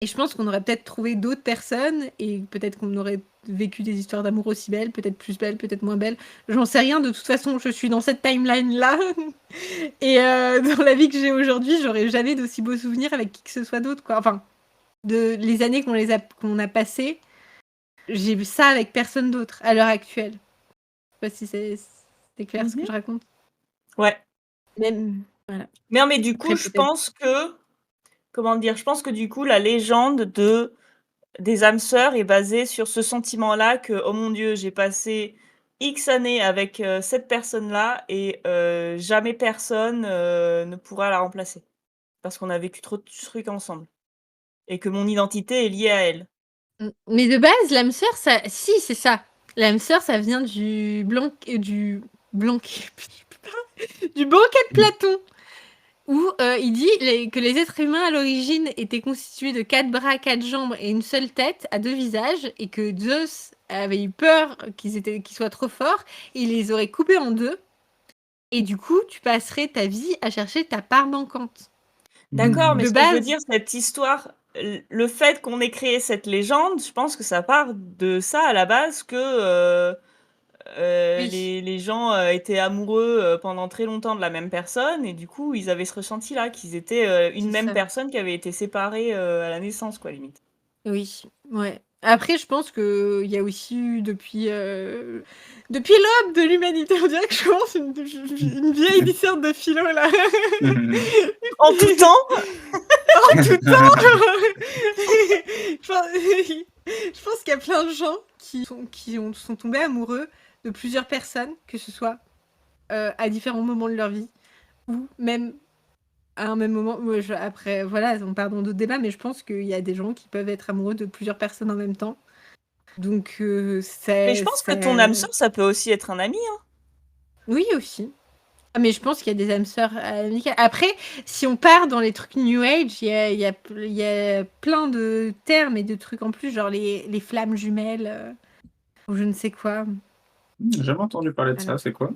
et je pense qu'on aurait peut-être trouvé d'autres personnes et peut-être qu'on aurait vécu des histoires d'amour aussi belles, peut-être plus belles, peut-être moins belles. J'en sais rien, de toute façon, je suis dans cette timeline-là. Et dans la vie que j'ai aujourd'hui, j'aurais jamais d'aussi beaux souvenirs avec qui que ce soit d'autre, quoi. Enfin, de les années qu'on a passées, j'ai ça avec personne d'autre à l'heure actuelle. Je sais pas si c'est clair ce que je raconte. Ouais. Même, voilà. Mais non, mais du coup, Après, je peut-être. pense que... Comment dire? Je pense que du coup, la légende des âmes sœurs est basée sur ce sentiment-là que: «Oh mon Dieu, j'ai passé X années avec, cette personne-là et jamais personne, ne pourra la remplacer. Parce qu'on a vécu trop de trucs ensemble et que mon identité est liée à elle». Mais de base, l'âme sœur, ça... Si, c'est ça. L'âme sœur, ça vient du blanc... blanc... du banquet de Platon, où il dit que les êtres humains à l'origine étaient constitués de 4 bras, 4 jambes et une seule tête à 2 visages, et que Zeus avait eu peur qu'ils soient trop forts, et il les aurait coupés en deux, et du coup, tu passerais ta vie à chercher ta part manquante. D'accord, mais De ce que je veux base, dire, cette histoire, le fait qu'on ait créé cette légende, je pense que ça part de ça à la base que, Oui. les gens étaient amoureux pendant très longtemps de la même personne et du coup, ils avaient ce ressenti-là, qu'ils étaient une C'est même ça. personne qui avait été séparée à la naissance, quoi, limite. Oui, ouais. Après, je pense qu'il y a aussi eu depuis l'aube de l'humanité, on dirait que je commence une vieille disserte de philo là. En tout temps En tout temps Je pense qu'il y a plein de gens qui sont tombés amoureux de plusieurs personnes, que ce soit à différents moments de leur vie, ou même à un même moment. Après, voilà, on part dans d'autres débats, mais je pense qu'il y a des gens qui peuvent être amoureux de plusieurs personnes en même temps. Donc, Mais je pense que ton âme sœur, ça peut aussi être un ami, hein. Oui, aussi. Ah, mais je pense qu'il y a des âmes sœurs amicales. Après, si on part dans les trucs New Age, il y a plein de termes et de trucs en plus, genre les flammes jumelles, ou je ne sais quoi. J'ai jamais entendu parler de ça, Alors. c'est quoi?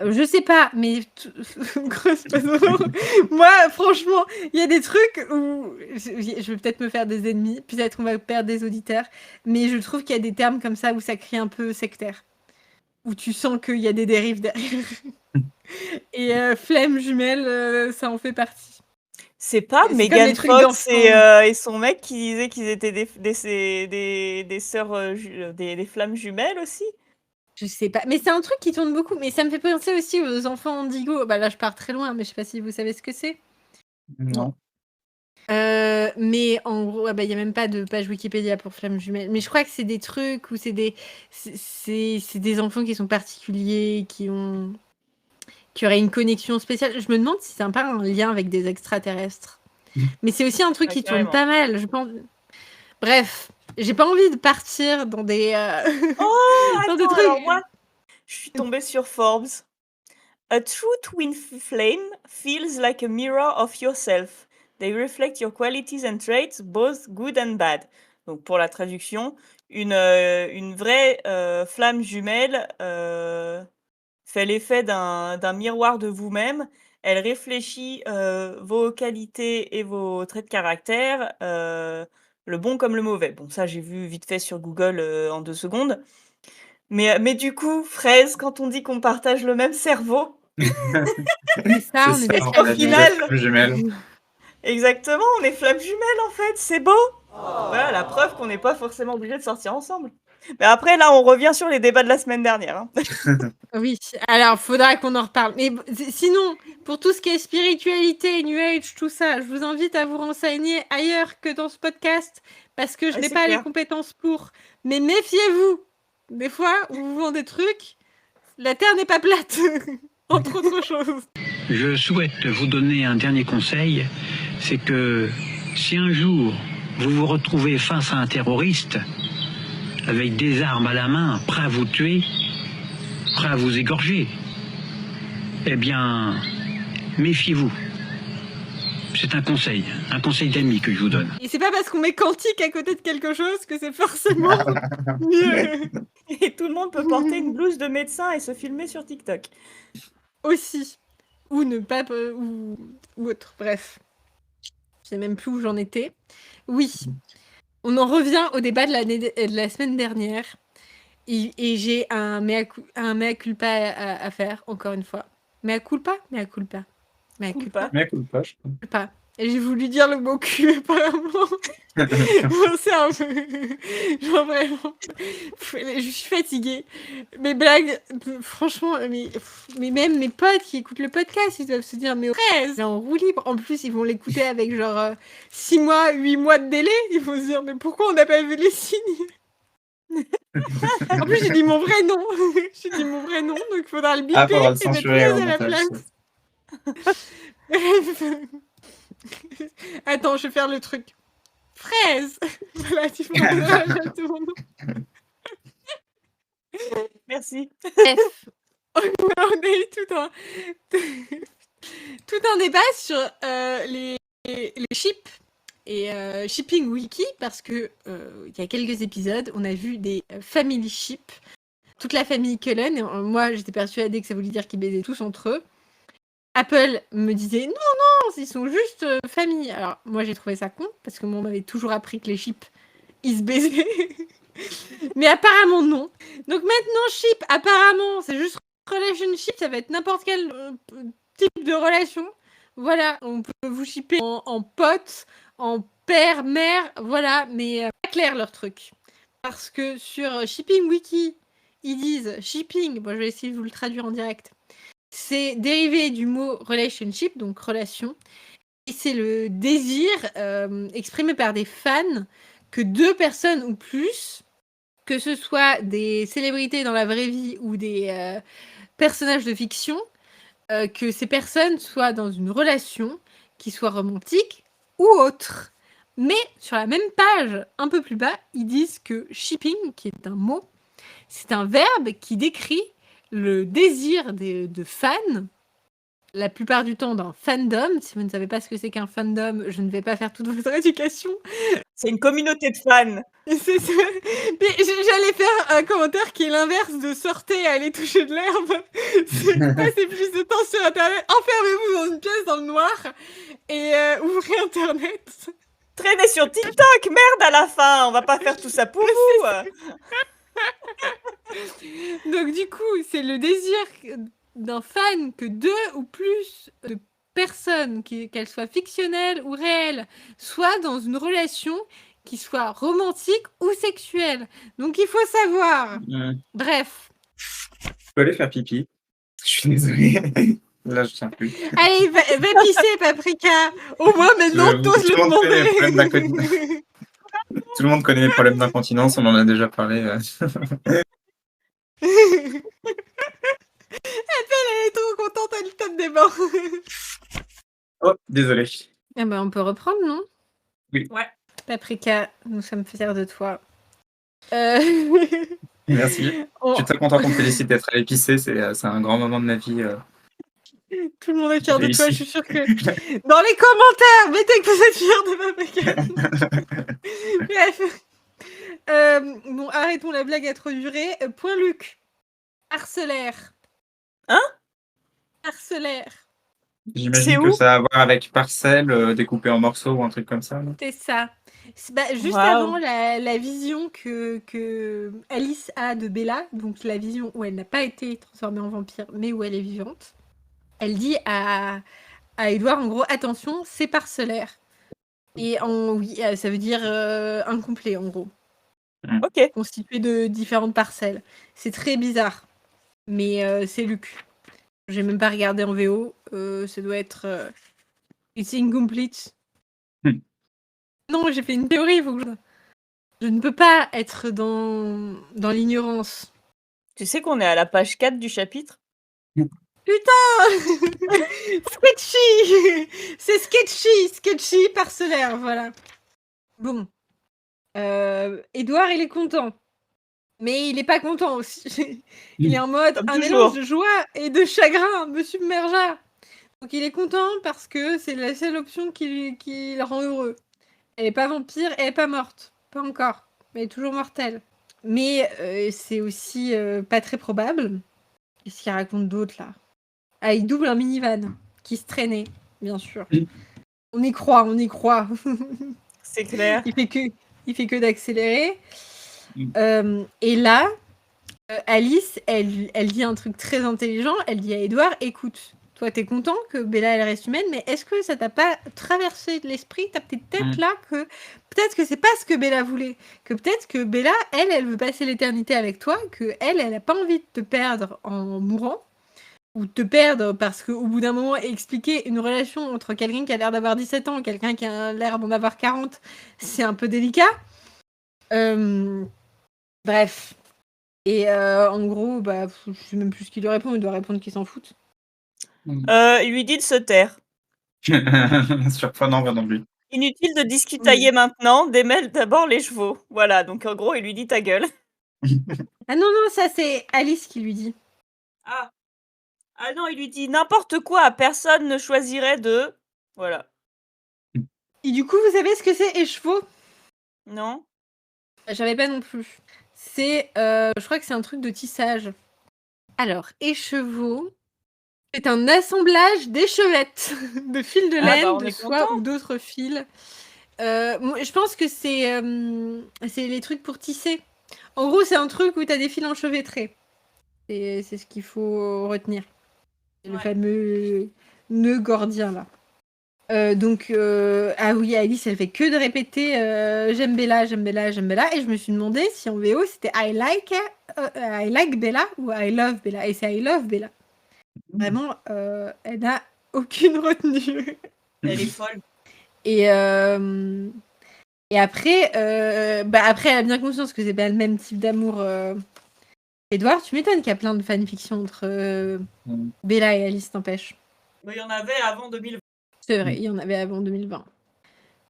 Je sais pas, mais grosse passion. Moi, franchement, il y a des trucs où je vais peut-être me faire des ennemis, peut-être on va perdre des auditeurs, mais je trouve qu'il y a des termes comme ça où ça crie un peu sectaire, où tu sens qu'il y a des dérives derrière. Et flemme jumelle, ça en fait partie. C'est pas C'est comme les Megan trucs Fox d'enfants. et son mec qui disaient qu'ils étaient des sœurs, des flammes jumelles aussi? Je sais pas, mais c'est un truc qui tourne beaucoup, mais ça me fait penser aussi aux enfants indigo. Bah là, je pars très loin, mais je sais pas si vous savez ce que c'est. Non. Mais en gros, il y a même pas de page Wikipédia pour flammes jumelles. Mais je crois que c'est des trucs où c'est des enfants qui sont particuliers, qui auraient une connexion spéciale. Je me demande si c'est pas un lien avec des extraterrestres. Mais c'est aussi un truc qui tourne carrément. pas mal, je pense. Bref, j'ai pas envie de partir dans des dans des Attends, trucs. alors moi, je suis tombée sur Forbes. A true twin flame feels like a mirror of yourself. They reflect your qualities and traits, both good and bad. Donc pour la traduction, une vraie flamme jumelle fait l'effet d'un miroir de vous-même. Elle réfléchit vos qualités et vos traits de caractère, le bon comme le mauvais. Bon, ça j'ai vu vite fait sur Google en 2 secondes. Mais du coup, Fraise, quand on dit qu'on partage le même cerveau, C'est ça, on est des on au a dit final, des flammes jumelles. exactement, on est flammes jumelles en fait, c'est beau. Voilà la preuve qu'on n'est pas forcément obligés de sortir ensemble. Mais après là, on revient sur les débats de la semaine dernière, hein. Oui, alors faudra qu'on en reparle. Mais sinon, pour tout ce qui est spiritualité, New Age, tout ça, je vous invite à vous renseigner ailleurs que dans ce podcast, parce que je Ouais, n'ai c'est pas les clair. compétences pour. Mais méfiez-vous. Des fois, on vous vend des trucs, la Terre n'est pas plate, entre autres choses. Je souhaite vous donner un dernier conseil, c'est que si un jour vous vous retrouvez face à un terroriste, avec des armes à la main, prêt à vous tuer, prêt à vous égorger, eh bien, méfiez-vous. C'est un conseil d'ami que je vous donne. Et c'est pas parce qu'on met quantique à côté de quelque chose que c'est forcément mieux. Et tout le monde peut porter une blouse de médecin et se filmer sur TikTok. Aussi. Ou ne pas... ou autre, bref. Je sais même plus où j'en étais. Oui. On en revient au débat de la semaine dernière. Et j'ai un mea culpa à faire, encore une fois. Mea culpa. Culpa. Mais écoute pas, je crois. Et j'ai voulu dire le mot cul, apparemment. Bon, c'est un peu... Genre vraiment... Je suis fatiguée. Mes blagues, franchement, mais même mes potes qui écoutent le podcast, ils doivent se dire, mais Fraise, en roue libre. En plus, ils vont l'écouter avec genre 6 mois, 8 mois de délai. Ils vont se dire, mais pourquoi on n'a pas vu les signes? En plus, j'ai dit mon vrai nom. J'ai dit mon vrai nom, donc il faudra le biper Ah, faudra le et mettre censurer au Fraise à la montage. place. Bref. Attends, je vais faire le truc. Fraise. Voilà, tu peux tout mon nom. Merci. Bref. On a eu tout un débat sur les chips et Shipping Wiki, parce que il y a quelques épisodes, on a vu des family ships, toute la famille Cullen, et moi j'étais persuadée que ça voulait dire qu'ils baisaient tous entre eux. Apple me disait non, ils sont juste famille. Alors moi j'ai trouvé ça con, parce que moi on m'avait toujours appris que les chips, ils se baisaient. Mais apparemment, non. Donc maintenant, ship, apparemment, c'est juste relationship, ça va être n'importe quel type de relation. Voilà, on peut vous shipper en pote, en père, mère, voilà, mais pas clair leur truc. Parce que sur Shipping Wiki, ils disent shipping, bon, je vais essayer de vous le traduire en direct. C'est dérivé du mot relationship, donc relation. Et c'est le désir exprimé par des fans que 2 personnes ou plus, que ce soit des célébrités dans la vraie vie ou des personnages de fiction, que ces personnes soient dans une relation qui soit romantique ou autre. Mais sur la même page, un peu plus bas, ils disent que shipping, qui est un mot, c'est un verbe qui décrit le désir de fans, la plupart du temps d'un fandom. Si vous ne savez pas ce que c'est qu'un fandom, je ne vais pas faire toute votre éducation. C'est une communauté de fans. C'est ça. Mais j'allais faire un commentaire qui est l'inverse de sortez et allez toucher de l'herbe. C'est passer plus de temps sur Internet. Enfermez-vous dans une pièce dans le noir et ouvrez Internet. Traînez sur TikTok, merde à la fin. On va pas faire tout ça pour vous. Donc du coup, c'est le désir d'un fan que 2 ou plus de personnes, qu'elles soient fictionnelles ou réelles, soient dans une relation qui soit romantique ou sexuelle. Donc il faut savoir. Bref. Je peux aller faire pipi. Je suis désolé. Là, je tiens plus. Allez, va pisser, Paprika. Au moins maintenant, t'oses le demander. Tout le monde connaît les problèmes d'incontinence, on en a déjà parlé. Elle est trop contente, elle tape des bords. Oh, désolé. Ah bah, on peut reprendre, non? Oui. Ouais. Paprika, nous sommes fiers de toi. Merci. Je suis très content qu'on me félicite d'être allé pisser, c'est un grand moment de ma vie. Tout le monde est fier de toi, je suis sûre que... Dans les commentaires, mettez que vous êtes fiers de Paprika. Bref. Bon, arrêtons la blague à trop durer. Point Luc. Parcellaire. Hein? Parcellaire. J'imagine que ça a à voir avec parcelle, découpé en morceaux ou un truc comme ça. C'est ça. Juste avant la vision que Alice a de Bella, donc la vision où elle n'a pas été transformée en vampire, mais où elle est vivante, elle dit à Edouard, en gros, attention, c'est parcellaire. Et oui, ça veut dire incomplet, en gros. Ok. Constitué de différentes parcelles. C'est très bizarre. Mais c'est Luc. J'ai même pas regardé en VO. Ça doit être... It's incomplete. Non, j'ai fait une théorie. Faut que je ne peux pas être dans l'ignorance. Tu sais qu'on est à la page 4 du chapitre? Putain. Sketchy. C'est sketchy parcellaire, voilà. Bon. Édouard, il est content. Mais il est pas content aussi. Il est en mode un mélange de joie et de chagrin me submergea. Donc il est content parce que c'est la seule option qui le rend heureux. Elle est pas vampire, elle est pas morte. Pas encore. Mais elle est toujours mortelle. Mais c'est aussi pas très probable. Qu'est-ce qu'il raconte d'autre là? Ah, il double un minivan qui se traînait, bien sûr. On y croit. C'est clair. Il fait que d'accélérer. Et là, Alice, elle dit un truc très intelligent. Elle dit à Edouard, écoute, toi, t'es content que Bella, elle reste humaine, mais est-ce que ça t'a pas traversé de l'esprit, ta petite tête là, que peut-être que c'est pas ce que Bella voulait, que peut-être que Bella, elle veut passer l'éternité avec toi, que elle a pas envie de te perdre en mourant, ou de te perdre parce qu'au bout d'un moment, expliquer une relation entre quelqu'un qui a l'air d'avoir 17 ans et quelqu'un qui a l'air d'en avoir 40, c'est un peu délicat. Bref. Et en gros, je sais même plus ce qu'il lui répond, il doit répondre qu'il s'en fout. Il lui dit de se taire. Surprenant, va non plus. Inutile de discutailler maintenant, démêle d'abord les chevaux. Voilà, donc en gros, il lui dit ta gueule. Ah non, ça c'est Alice qui lui dit. Ah non, il lui dit n'importe quoi, personne ne choisirait de... Voilà. Et du coup, vous savez ce que c'est écheveau? Non. J'avais pas non plus. C'est, je crois que c'est un truc de tissage. Alors, écheveau, c'est un assemblage d'échevettes, de fils de laine, de soie ou d'autres fils. Je pense que c'est les trucs pour tisser. En gros, c'est un truc où t'as des fils enchevêtrés. Et c'est ce qu'il faut retenir. C'est le fameux nœud gordien, là. Ah oui, Alice, elle fait que de répéter j'aime Bella, j'aime Bella, j'aime Bella. Et je me suis demandé si en VO c'était I like Bella ou I love Bella. Et c'est I love Bella. Vraiment, elle n'a aucune retenue. Elle est folle. Et après, après, elle a bien conscience que c'est pas le même type d'amour. Edouard, tu m'étonnes qu'il y a plein de fanfictions entre Bella et Alice, t'empêche. Il y en avait avant 2020. C'est vrai, il y en avait avant 2020.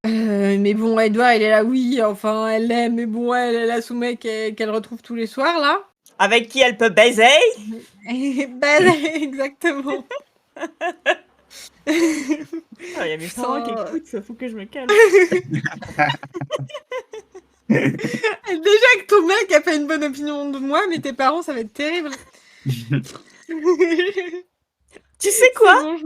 Mais bon, Edouard, il est là, oui, enfin, elle l'aime, mais bon, elle a son mec qu'elle retrouve tous les soirs, là. Avec qui elle peut baiser. Exactement. Il y a mes parents qui écoutent, ça faut que je me calme. Déjà que ton mec a pas une bonne opinion de moi, mais tes parents, ça va être terrible. Tu sais quoi?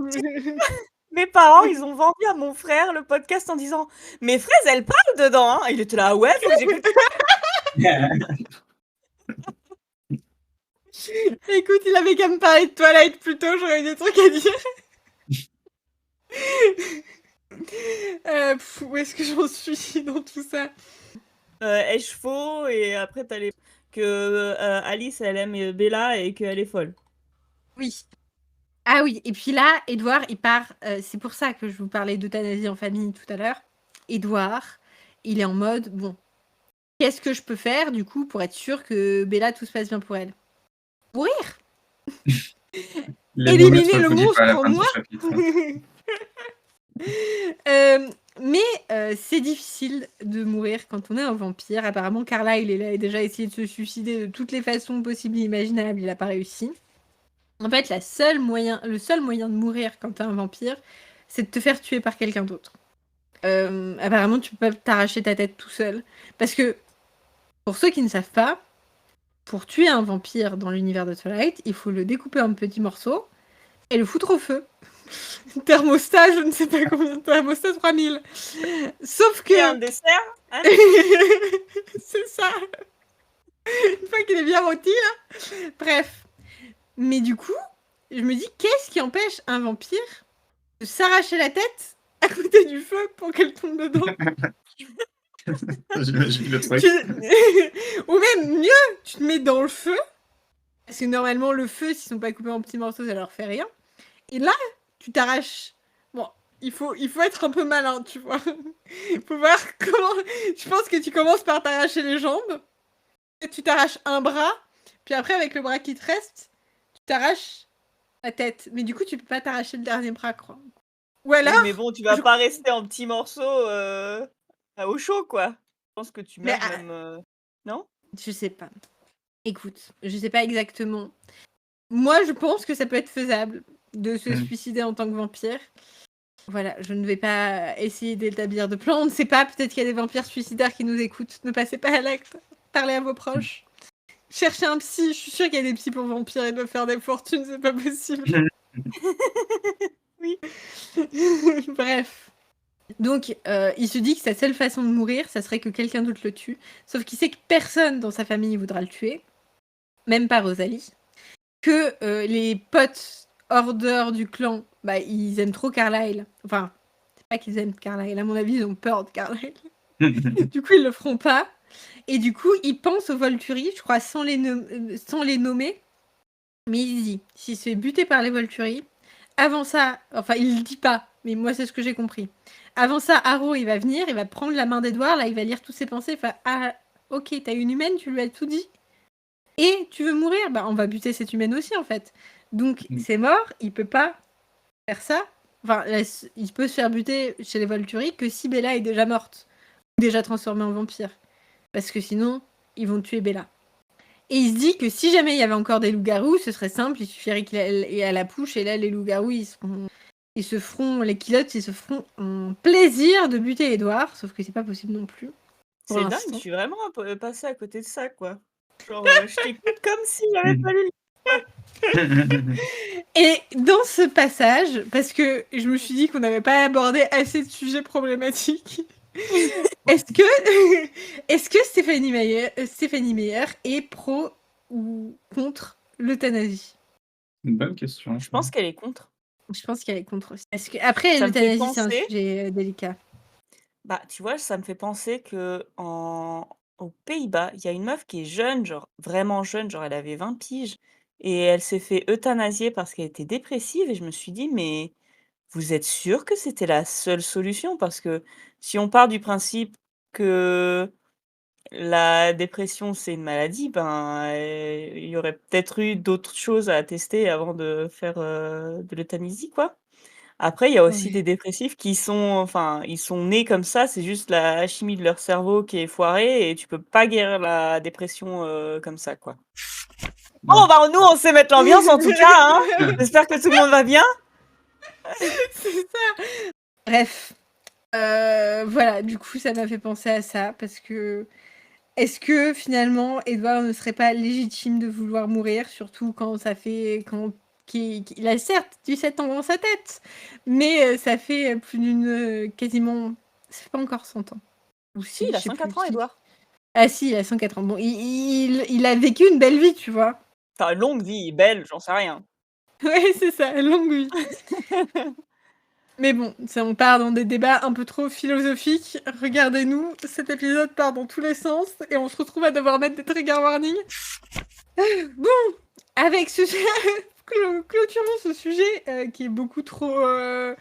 Mes parents, ils ont vendu à mon frère le podcast en disant « Mes fraises, elles parlent dedans, hein !» Il était là « Ouais, faut que j'écoute. » Écoute, il avait qu'à me parler de Twilight plus tôt, j'aurais eu des trucs à dire. Où est-ce que j'en suis dans tout ça? Chevaux, et après t'as les... que Alice, elle aime Bella et qu'elle est folle. Oui. Ah oui, et puis là, Edouard, il part... c'est pour ça que je vous parlais d'euthanasie en famille tout à l'heure. Edouard, il est en mode, bon, qu'est-ce que je peux faire, du coup, pour être sûr que Bella, tout se passe bien pour elle? Mourir. Éliminer le monstre en moi. Mais c'est difficile de mourir quand on est un vampire. Apparemment, Carlyle, il a déjà essayé de se suicider de toutes les façons possibles et imaginables. Il n'a pas réussi. En fait, le seul moyen de mourir quand t'es un vampire, c'est de te faire tuer par quelqu'un d'autre. Apparemment, tu peux pas t'arracher ta tête tout seul. Parce que, pour ceux qui ne savent pas, pour tuer un vampire dans l'univers de Twilight, il faut le découper en petits morceaux et le foutre au feu. Thermostat, je ne sais pas combien de thermostat, 3000. Sauf que... Et un dessert, hein. C'est ça. Une fois qu'il est bien rôti, là. Bref. Mais du coup, je me dis, qu'est-ce qui empêche un vampire de s'arracher la tête à côté du feu pour qu'elle tombe dedans? J'imagine le truc. Ou même mieux, tu te mets dans le feu. Parce que normalement, le feu, s'ils sont pas coupés en petits morceaux, ça leur fait rien. Et là, tu t'arraches. Bon, il faut être un peu malin, tu vois. Il faut voir comment... Je pense que tu commences par t'arracher les jambes. Et tu t'arraches un bras. Puis après, avec le bras qui te reste, tu t'arraches la tête. Mais du coup, tu peux pas t'arracher le dernier bras, quoi. Ou alors... Oui, mais bon, tu vas pas rester en petits morceaux au chaud, quoi. Je pense que tu meurs même... Non? Je sais pas. Écoute, je sais pas exactement. Moi, je pense que ça peut être faisable de se suicider en tant que vampire. Voilà, je ne vais pas essayer d'établir de plan. On ne sait pas, peut-être qu'il y a des vampires suicidaires qui nous écoutent. Ne passez pas à l'acte. Parlez à vos proches. Cherchez un psy. Je suis sûre qu'il y a des psys pour vampires. Ils doivent faire des fortunes, c'est pas possible. Oui. Bref. Donc, il se dit que sa seule façon de mourir, ça serait que quelqu'un d'autre le tue. Sauf qu'il sait que personne dans sa famille voudra le tuer. Même pas Rosalie. Que les potes hors dehors du clan, bah, ils aiment trop Carlyle. Enfin, c'est pas qu'ils aiment Carlyle. À mon avis, ils ont peur de Carlyle. Du coup, ils le feront pas. Et du coup, ils pensent aux Volturi, je crois, sans les nommer. Mais il dit, s'il se fait buter par les Volturi, avant ça, enfin, il le dit pas, mais moi, c'est ce que j'ai compris. Avant ça, Harrow, il va venir, il va prendre la main d'Edward, là, il va lire toutes ses pensées. Enfin, ah, ok, t'as une humaine, tu lui as tout dit. Et tu veux mourir? Bah, on va buter cette humaine aussi, en fait. Donc, c'est mort, il peut pas faire ça. Enfin, il peut se faire buter chez les Volturi que si Bella est déjà morte. Ou déjà transformée en vampire. Parce que sinon, ils vont tuer Bella. Et il se dit que si jamais il y avait encore des loups-garous, ce serait simple, il suffirait qu'il ait à la pouche, et là, les loups-garous, ils se feront, les kilotes, ils se feront un plaisir de buter Edward, sauf que c'est pas possible non plus. C'est dingue, je suis vraiment passée à côté de ça, quoi. Genre, je t'écoute comme si j'avais pas lu le livre. Et dans ce passage, parce que je me suis dit qu'on n'avait pas abordé assez de sujets problématiques, Est-ce que, est-ce que Stéphanie Meyer est pro ou contre l'euthanasie? Une bonne question. Je pense qu'elle est contre. Je pense qu'elle est contre aussi. Parce que, après, Ça me fait l'euthanasie, c'est un penser. sujet délicat. Bah, tu vois, ça me fait penser aux Pays-Bas, il y a une meuf qui est jeune, genre vraiment jeune, genre elle avait 20 piges, et elle s'est fait euthanasier parce qu'elle était dépressive, et je me suis dit, mais vous êtes sûr que c'était la seule solution? Parce que si on part du principe que la dépression, c'est une maladie, ben, il y aurait peut-être eu d'autres choses à tester avant de faire de l'euthanasie, quoi. Après, il y a aussi Ouais. des dépressifs qui ils sont nés comme ça, c'est juste la chimie de leur cerveau qui est foirée et tu peux pas guérir la dépression, comme ça, quoi. Bon, bah, nous, on sait mettre l'ambiance en tout cas, hein. J'espère que tout le monde va bien. C'est ça. Bref. Voilà, du coup, ça m'a fait penser à ça, parce que est-ce que finalement, Edouard ne serait pas légitime de vouloir mourir, surtout quand ça fait qu'il a certes 17 ans dans sa tête, mais ça fait plus d'une quasiment, ça fait pas encore 100 ans. Ou Si, si, il je a sais 104 plus. ans, Si. Édouard. Ah si, il a 104 ans. Bon, il a vécu une belle vie, tu vois. Enfin, longue vie, belle, j'en sais rien. Ouais, c'est ça, longue vie. Mais bon, on part dans des débats un peu trop philosophiques. Regardez-nous, cet épisode part dans tous les sens et on se retrouve à devoir mettre des trigger warnings. Bon, avec ce clôturons ce sujet qui est beaucoup trop. On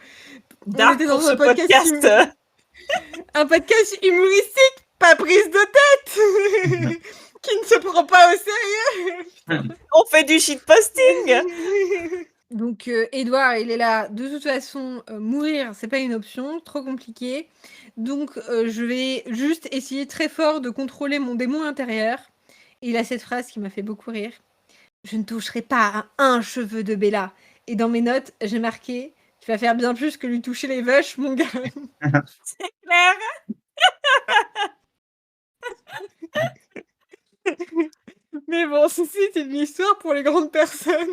Dark était pour dans ce un podcast, podcast. un podcast humoristique, pas prise de tête, qui ne se prend pas au sérieux. On fait du shitposting. Donc, Edouard, il est là. De toute façon, mourir, c'est pas une option, trop compliqué. Donc, je vais juste essayer très fort de contrôler mon démon intérieur. Et il a cette phrase qui m'a fait beaucoup rire. Je ne toucherai pas à un cheveu de Bella. Et dans mes notes, j'ai marqué, tu vas faire bien plus que lui toucher les vaches, mon gars. C'est clair. Mais bon, ceci est une histoire pour les grandes personnes.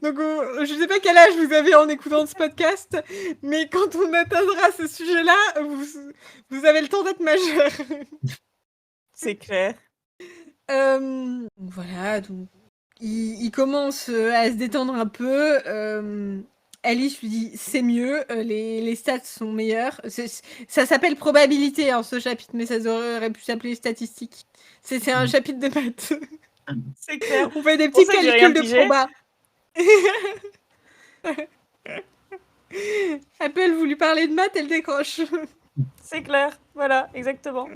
Donc, je sais pas quel âge vous avez en écoutant ce podcast, mais quand on atteindra ce sujet-là, vous avez le temps d'être majeur. C'est clair. Voilà, donc il commence à se détendre un peu. Alice lui dit c'est mieux, les stats sont meilleures. Ça s'appelle probabilité, hein, ce chapitre, mais ça aurait pu s'appeler statistique. C'est un chapitre de maths. C'est clair. On fait des Pour petits ça que j'ai rien calculs de pigé. proba. Apple, vous lui parlez de maths, elle décroche. C'est clair. Voilà, exactement.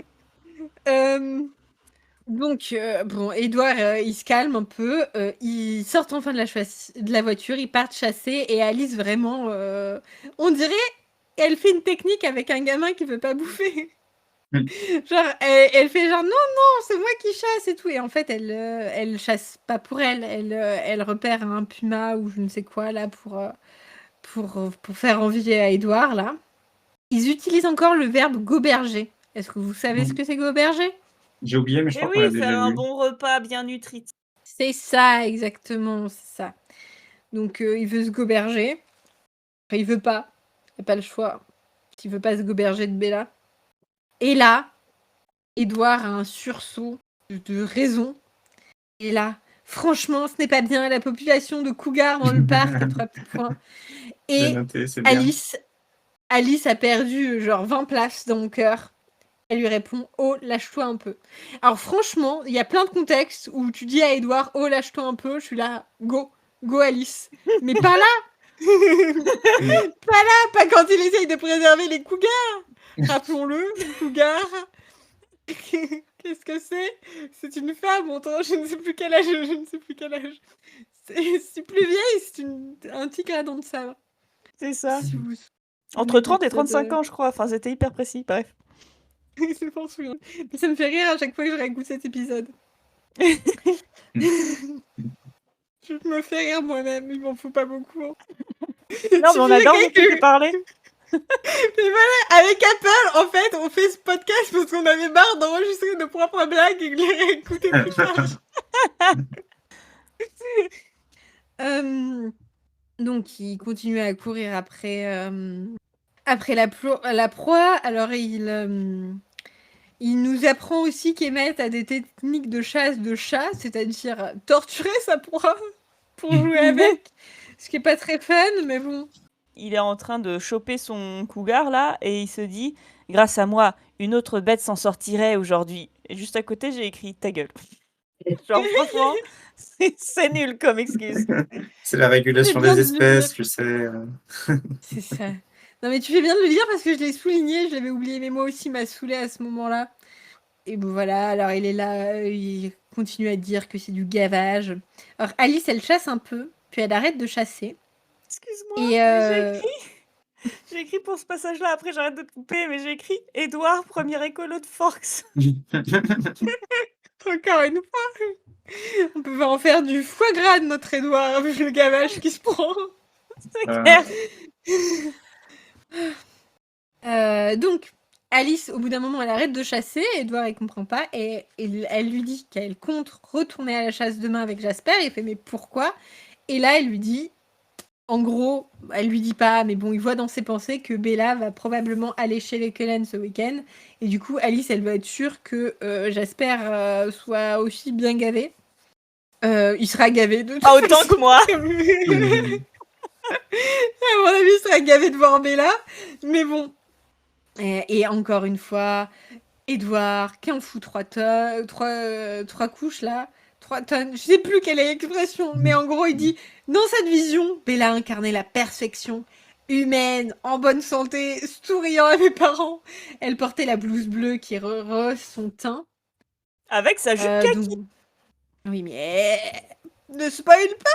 Donc, bon, Edouard, il se calme un peu. Ils sortent enfin de la voiture, ils partent chasser. Et Alice, vraiment, on dirait elle fait une technique avec un gamin qui veut pas bouffer. Genre, elle fait genre, non, c'est moi qui chasse et tout. Et en fait, elle chasse pas pour elle. Elle repère un puma ou je ne sais quoi, là, pour faire envie à Edouard, là. Ils utilisent encore le verbe goberger. Est-ce que vous savez ce que c'est goberger? J'ai oublié, mais je Et crois qu'on l'a oui, faire déjà un vu. bon repas bien nutritif. C'est ça, exactement, c'est ça. Donc, il veut se goberger. Enfin, il veut pas. Il n'a pas le choix. Il veut pas se goberger de Bella. Et là, Edouard a un sursaut de raison. Et là, franchement, ce n'est pas bien. La population de cougars dans le parc, 3 petits points. J'ai Et noté, c'est bien. Alice a perdu genre 20 places dans mon cœur. Elle lui répond « Oh, lâche-toi un peu ». Alors franchement, il y a plein de contextes où tu dis à Edouard « Oh, lâche-toi un peu », je suis là « Go Alice ». Mais pas là. Pas quand il essaye de préserver les cougars. Rappelons-le, les cougars. Qu'est-ce que c'est? C'est une femme, je ne sais plus quel âge, C'est plus vieille, c'est un tigre à dents de sabre. C'est ça. Si vous Entre 30 et 35 ans, je crois. Enfin, c'était hyper précis. Bref. C'est pas souvenir. Mais ça me fait rire à chaque fois que je réécoute cet épisode. Je me fais rire moi-même, il m'en faut pas beaucoup. Hein. Non, mais on adore vous parler. Mais voilà, avec Apple, en fait, on fait ce podcast parce qu'on avait marre d'enregistrer nos propres blagues et de les réécouter plus tard. Donc, il continue à courir après après la proie, alors il nous apprend aussi qu'Emmett a des techniques de chasse de chat, c'est-à-dire torturer sa proie pour jouer avec, ce qui est pas très fun, mais bon. Il est en train de choper son cougar là et il se dit grâce à moi, une autre bête s'en sortirait aujourd'hui. Et juste à côté, j'ai écrit ta gueule. Genre franchement, c'est nul comme excuse. C'est la régulation C'est bien des de le espèces, dire. tu sais. C'est ça. Non mais tu fais bien de le dire parce que je l'ai souligné, je l'avais oublié, mais moi aussi m'a saoulé à ce moment-là. Et bon voilà, alors il est là, il continue à dire que c'est du gavage. Alors Alice, elle chasse un peu, puis elle arrête de chasser. Excuse-moi, Et mais j'ai écrit pour ce passage-là, après j'arrête de te couper, mais j'ai écrit Édouard, premier écolo de Forks. encore une fois, on peut en faire du foie gras de notre Édouard avec le gavage qui se prend. C'est clair. Donc, Alice, au bout d'un moment, elle arrête de chasser, Edouard, il comprend pas, et elle lui dit qu'elle compte retourner à la chasse demain avec Jasper, il fait, mais pourquoi? Et là, elle lui dit, en gros, elle lui dit pas, mais bon, il voit dans ses pensées que Bella va probablement aller chez les Cullen ce week-end, et du coup, Alice, elle veut être sûre que Jasper soit aussi bien gavé. Il sera gavé de toute Ah, autant que moi. À mon avis, il sera gavé de voir Bella, mais bon. Et encore une fois, Edouard, qui en fout 3 couches là, 3 tonnes, je sais plus quelle est l'expression, mais en gros il dit, dans cette vision, Bella incarnait la perfection, humaine, en bonne santé, souriant à mes parents. Elle portait la blouse bleue qui rehausse son teint. Avec sa jupe kaki. Donc... Oui mais... ne spoil pas.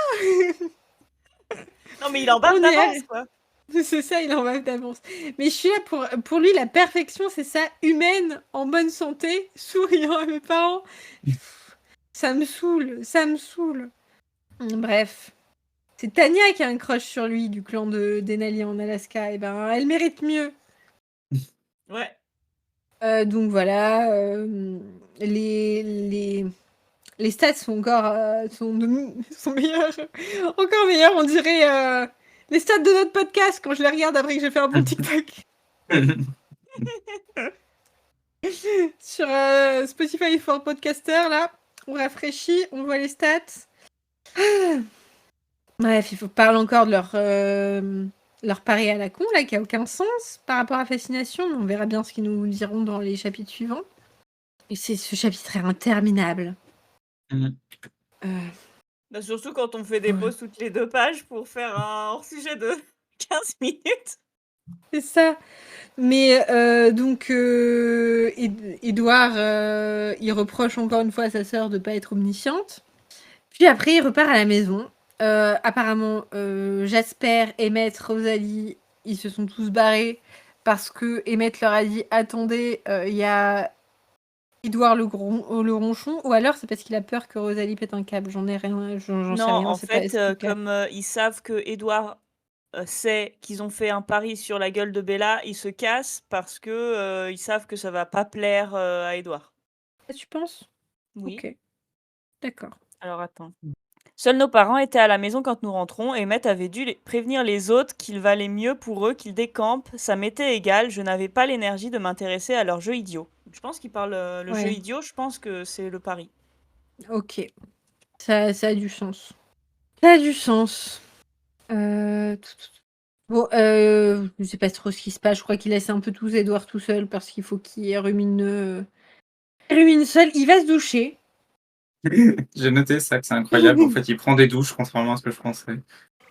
Non mais il en bave d'avance quoi. C'est ça, il en va d'avance. Mais je suis là pour lui, la perfection, c'est ça, humaine, en bonne santé, souriant à mes parents. Ça me saoule, ça me saoule. Bref. C'est Tania qui a un crush sur lui, du clan de Denali en Alaska. Et ben, elle mérite mieux. Ouais. Donc voilà, les stats sont encore sont meilleurs, encore meilleurs, on dirait les stats de notre podcast quand je les regarde après que j'ai fait un bon TikTok. Sur Spotify for Podcaster, là, on rafraîchit, on voit les stats. Bref, il faut parler encore de leur pari à la con, là, qui a aucun sens par rapport à Fascination, mais on verra bien ce qu'ils nous diront dans les chapitres suivants. Et ce chapitre est interminable. Bah, surtout quand on fait des pauses toutes les 2 pages pour faire un hors-sujet de 15 minutes. C'est ça. Mais donc, Édouard, il reproche encore une fois à sa sœur de ne pas être omnisciente. Puis après, il repart à la maison. Apparemment, Jasper, Emmett, Rosalie, ils se sont tous barrés parce que Emmett leur a dit « Attendez, il y a Édouard le ronchon » ou alors c'est parce qu'il a peur que Rosalie pète un câble. J'en sais rien. Non, en fait, comme ils savent que Édouard sait qu'ils ont fait un pari sur la gueule de Bella, ils se cassent parce que ils savent que ça va pas plaire à Édouard. Tu penses? Oui. Ok. D'accord. Alors attends. Seuls nos parents étaient à la maison quand nous rentrons et Emmett avait dû prévenir les autres qu'il valait mieux pour eux qu'ils décampent. Ça m'était égal, je n'avais pas l'énergie de m'intéresser à leur jeu idiot. Je pense qu'il parle le jeu idiot, je pense que c'est le pari. Ok. Ça a du sens. Ça a du sens. Bon, je sais pas trop ce qui se passe. Je crois qu'il laisse un peu tous Édouard tout seul parce qu'il faut qu'il rumine seul. Il va se doucher. J'ai noté ça, que c'est incroyable. En fait, il prend des douches, contrairement à ce que je pensais.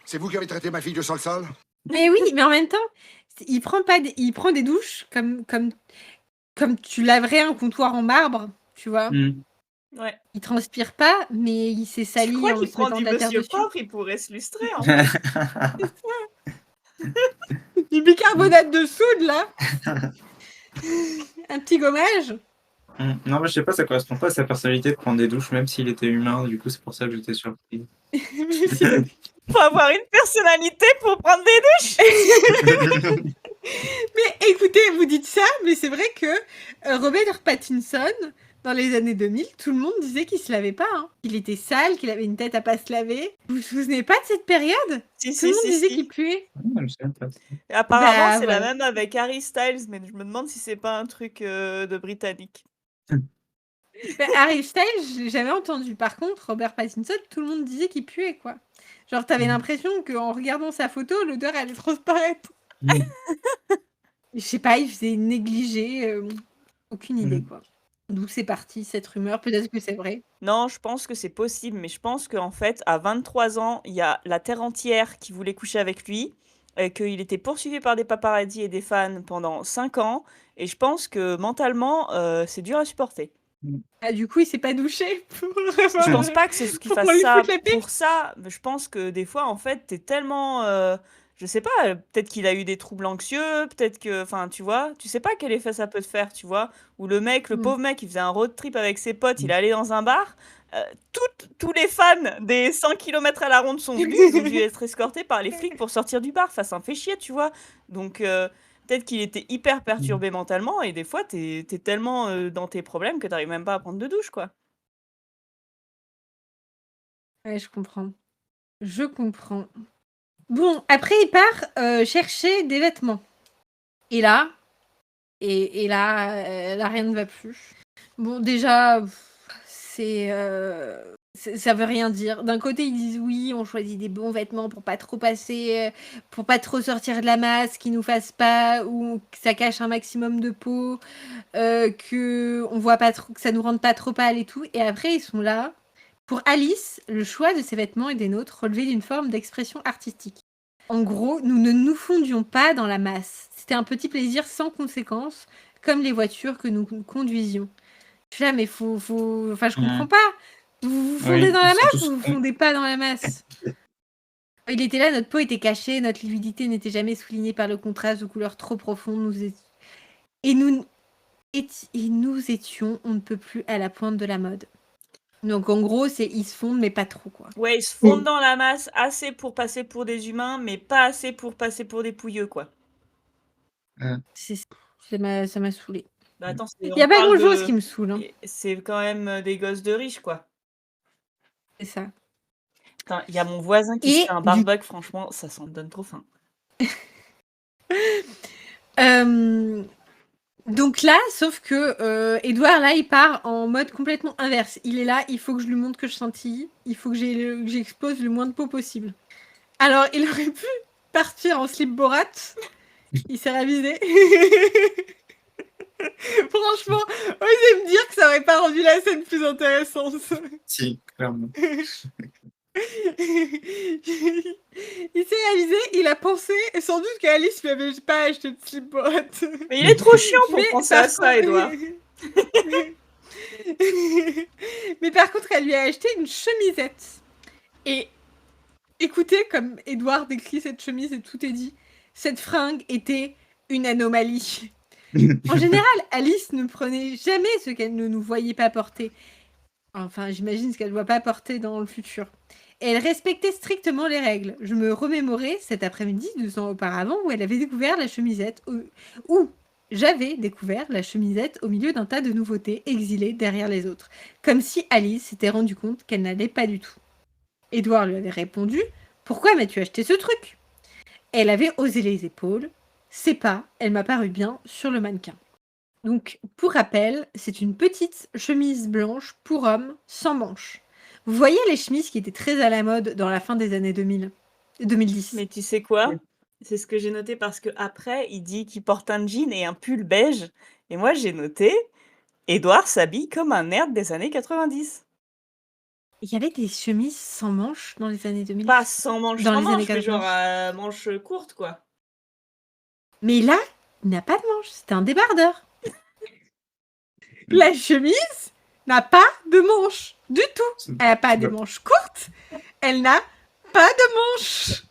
C'est vous qui avez traité ma fille de sol-sol? Mais oui, mais en même temps, il prend des douches comme tu laverais un comptoir en marbre, tu vois. Ouais. Il transpire pas, mais il s'est sali en qu'il se prend mettant du de la terre monsieur dessus. propre, il pourrait se lustrer en fait. Du bicarbonate de soude là. Un petit gommage. Non, mais je sais pas, ça correspond pas à sa personnalité de prendre des douches, même s'il était humain. Du coup, c'est pour ça que j'étais surpris. Faut avoir une personnalité pour prendre des douches. Mais écoutez, vous dites ça, mais c'est vrai que Robert Pattinson dans les années 2000, tout le monde disait qu'il se lavait pas, hein. Qu'il était sale, qu'il avait une tête à pas se laver. Vous vous souvenez pas de cette période? Si, Tout le monde si, disait si. qu'il puait. Ah, je me souviens pas de ça. Et apparemment, Bah, c'est la voilà. même avec Harry Styles, mais je me demande si c'est pas un truc de britannique. Bah, Harry Styles, je l'ai jamais entendu. Par contre, Robert Pattinson, tout le monde disait qu'il puait, quoi. Genre, t'avais l'impression qu'en regardant sa photo, l'odeur allait transparaître. Je sais pas, il faisait négliger. Aucune idée, quoi. D'où c'est parti, cette rumeur. Peut-être que c'est vrai. Non, je pense que c'est possible, mais je pense qu'en fait, à 23 ans, il y a la terre entière qui voulait coucher avec lui, et qu'il était poursuivi par des paparazzis et des fans pendant 5 ans, et je pense que mentalement, c'est dur à supporter. Ah, du coup, il s'est pas douché pour Je pense pas que c'est ce qu'il pour fasse lui ça foutre la paix. pour ça. Mais je pense que des fois, en fait, t'es tellement, je sais pas, peut-être qu'il a eu des troubles anxieux, peut-être que, enfin, tu vois, tu sais pas quel effet ça peut te faire, tu vois. Ou le mec, le pauvre mec, il faisait un road trip avec ses potes, il est allé dans un bar. Tous les fans des 100 km à la ronde sont venus, ils ont dû être escortés par les flics pour sortir du bar. Enfin, ça me fait chier, tu vois. Donc, peut-être qu'il était hyper perturbé mentalement, et des fois, t'es tellement dans tes problèmes que t'arrives même pas à prendre de douche, quoi. Ouais, je comprends. Je comprends. Bon, après, il part chercher des vêtements. Et là, là, rien ne va plus. Bon, déjà, ça veut rien dire. D'un côté, ils disent oui, on choisit des bons vêtements pour pas trop passer, pour pas trop sortir de la masse, qui nous fasse pas, ou que ça cache un maximum de peau, que on voit pas trop, que ça nous rende pas trop pâle et tout. Et après, ils sont là. Pour Alice, le choix de ses vêtements et des nôtres relevait d'une forme d'expression artistique. En gros, nous ne nous fondions pas dans la masse. C'était un petit plaisir sans conséquence, comme les voitures que nous conduisions. Je suis là, mais enfin, je comprends pas. Vous vous fondez dans la masse ou vous vous fondez pas dans la masse? Il était là, notre peau était cachée, notre lividité n'était jamais soulignée par le contraste de couleurs trop profondes. Et nous étions, on ne peut plus, à la pointe de la mode. Donc en gros, ils se fondent, mais pas trop, quoi. Ouais, ils se fondent dans la masse assez pour passer pour des humains, mais pas assez pour passer pour des pouilleux, quoi. Ça m'a saoulé. Bah, attends, Il n'y a pas grand-chose qui me saoule. Hein. C'est quand même des gosses de riches, quoi. C'est ça. Il y a mon voisin qui se fait un barbecue, franchement, ça s'en donne trop faim. Donc là, sauf que Edouard, là, il part en mode complètement inverse. Il est là, il faut que je lui montre que je scintille, il faut que j'expose le moins de peau possible. Alors, il aurait pu partir en slip Borat, il s'est ravisé. Franchement, osez me dire que ça aurait pas rendu la scène plus intéressante. Si, clairement. Il s'est réalisé, il a pensé, et sans doute qu'Alice lui avait pas acheté de slip Borat. Mais il est trop chiant pour penser à ça, Edouard. Mais par contre, elle lui a acheté une chemisette. Et écoutez comme Edouard décrit cette chemise et tout est dit. Cette fringue était une anomalie. En général, Alice ne prenait jamais ce qu'elle ne nous voyait pas porter. Enfin, j'imagine ce qu'elle ne doit pas porter dans le futur. Et elle respectait strictement les règles. Je me remémorais cet après-midi, 2 ans auparavant, où elle avait découvert la chemisette, où j'avais découvert la chemisette au milieu d'un tas de nouveautés exilées derrière les autres. Comme si Alice s'était rendue compte qu'elle n'allait pas du tout. Édouard lui avait répondu « Pourquoi m'as-tu acheté ce truc ?» Elle avait osé les épaules. C'est pas, elle m'a paru bien sur le mannequin. Donc, pour rappel, c'est une petite chemise blanche pour homme sans manches. Vous voyez les chemises qui étaient très à la mode dans la fin des années 2010. Mais tu sais quoi? C'est ce que j'ai noté parce que après, il dit qu'il porte un jean et un pull beige. Et moi, j'ai noté, Édouard s'habille comme un nerd des années 90. Il y avait des chemises sans manches dans les années 2010. Pas sans manches, dans sans les années manches, mais 80. genre manches courtes, quoi. Mais là, il n'a pas de manches. C'était un débardeur. La chemise n'a pas de manches du tout. Elle n'a pas de manches courtes. Elle n'a pas de manches.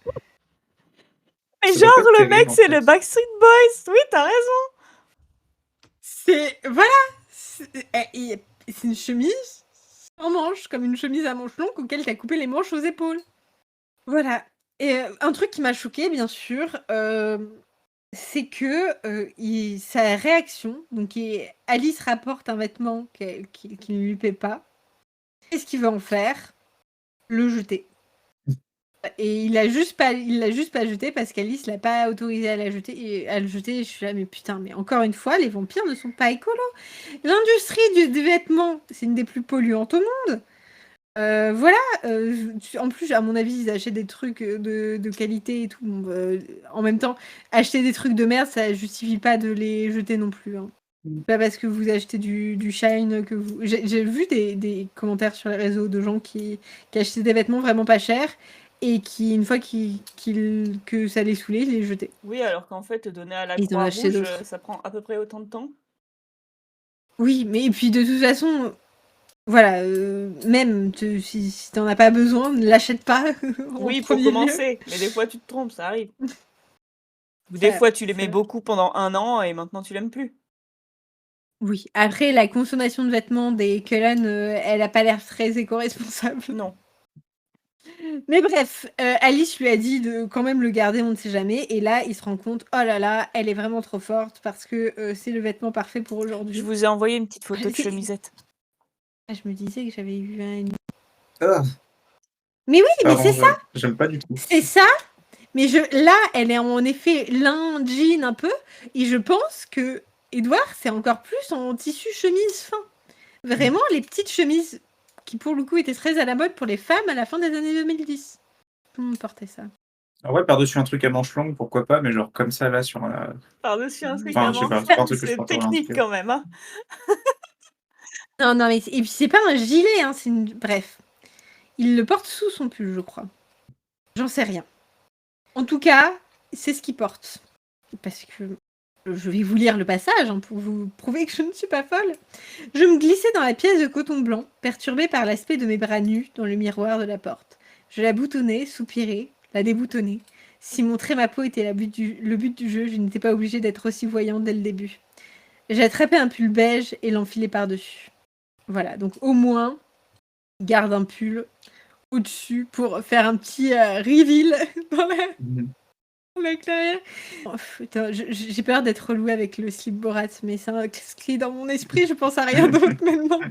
Mais genre, le mec, c'est le Backstreet Boys. Oui, t'as raison. Voilà. C'est une chemise sans manches, comme une chemise à manches longues auquel t'as coupé les manches aux épaules. Voilà. Et un truc qui m'a choquée, bien sûr, c'est que sa réaction, donc Alice rapporte un vêtement qui ne lui plaît pas. Qu'est-ce qu'il veut en faire? Le jeter. Et il l'a juste pas jeté parce qu'Alice l'a pas autorisé à le jeter. Je suis là, mais putain, mais encore une fois, les vampires ne sont pas écolos. L'industrie des vêtements, c'est une des plus polluantes au monde. Voilà. En plus, à mon avis, ils achètent des trucs de qualité et tout. En même temps, acheter des trucs de merde, ça justifie pas de les jeter non plus. Hein. Pas parce que vous achetez du Shine que vous. J'ai vu des commentaires sur les réseaux de gens qui achetaient des vêtements vraiment pas chers et qui, une fois que ça les saoulait, ils les jetaient. Oui, alors qu'en fait, donner à la Ils en achetaient Croix-Rouge, d'autres. ça prend à peu près autant de temps. Oui, mais et puis de toute façon, voilà, même si t'en as pas besoin, ne l'achète pas. en Oui, pour premier lieu. commencer. Mais des fois, tu te trompes, ça arrive. Ou Ça- des fois, tu l'aimais ça- beaucoup pendant 1 an et maintenant, tu l'aimes plus. Oui, après, la consommation de vêtements des Cullen, elle a pas l'air très éco-responsable. Non. Mais bref, Alice lui a dit de quand même le garder, on ne sait jamais. Et là, il se rend compte, oh là là, elle est vraiment trop forte parce que c'est le vêtement parfait pour aujourd'hui. Je vous ai envoyé une petite photo de C'est- chemisette. Ah, je me disais que j'avais eu un... Ah, Mais oui, mais pardon, c'est ça, j'aime pas du tout. c'est ça. Mais là, elle est en effet lin, jean un peu. Et je pense que Edouard, c'est encore plus en tissu chemise fin. Vraiment, les petites chemises qui, pour le coup, étaient très à la mode pour les femmes à la fin des années 2010. Tout le monde portait ça. Ah ouais, par-dessus un truc à manches longues, pourquoi pas, mais genre comme ça là sur la. Par-dessus un truc Enfin, à je sais pas, manches, c'est pas un truc que je c'est porterais en tout technique cas. quand même. Hein. Non, mais et puis c'est pas un gilet, hein, bref. Il le porte sous son pull, je crois. J'en sais rien. En tout cas, c'est ce qu'il porte. Parce que je vais vous lire le passage hein, pour vous prouver que je ne suis pas folle. Je me glissais dans la pièce de coton blanc, perturbée par l'aspect de mes bras nus dans le miroir de la porte. Je la boutonnais, soupirais, la déboutonnais. Si montrer ma peau était le but du jeu, je n'étais pas obligée d'être aussi voyante dès le début. J'ai attrapé un pull beige et l'enfilé par-dessus. Voilà, donc au moins, garde un pull au-dessus pour faire un petit reveal dans la clairière. Oh, putain, j'ai peur d'être relou avec le slip Borat, mais c'est un cri dans mon esprit, je pense à rien d'autre maintenant.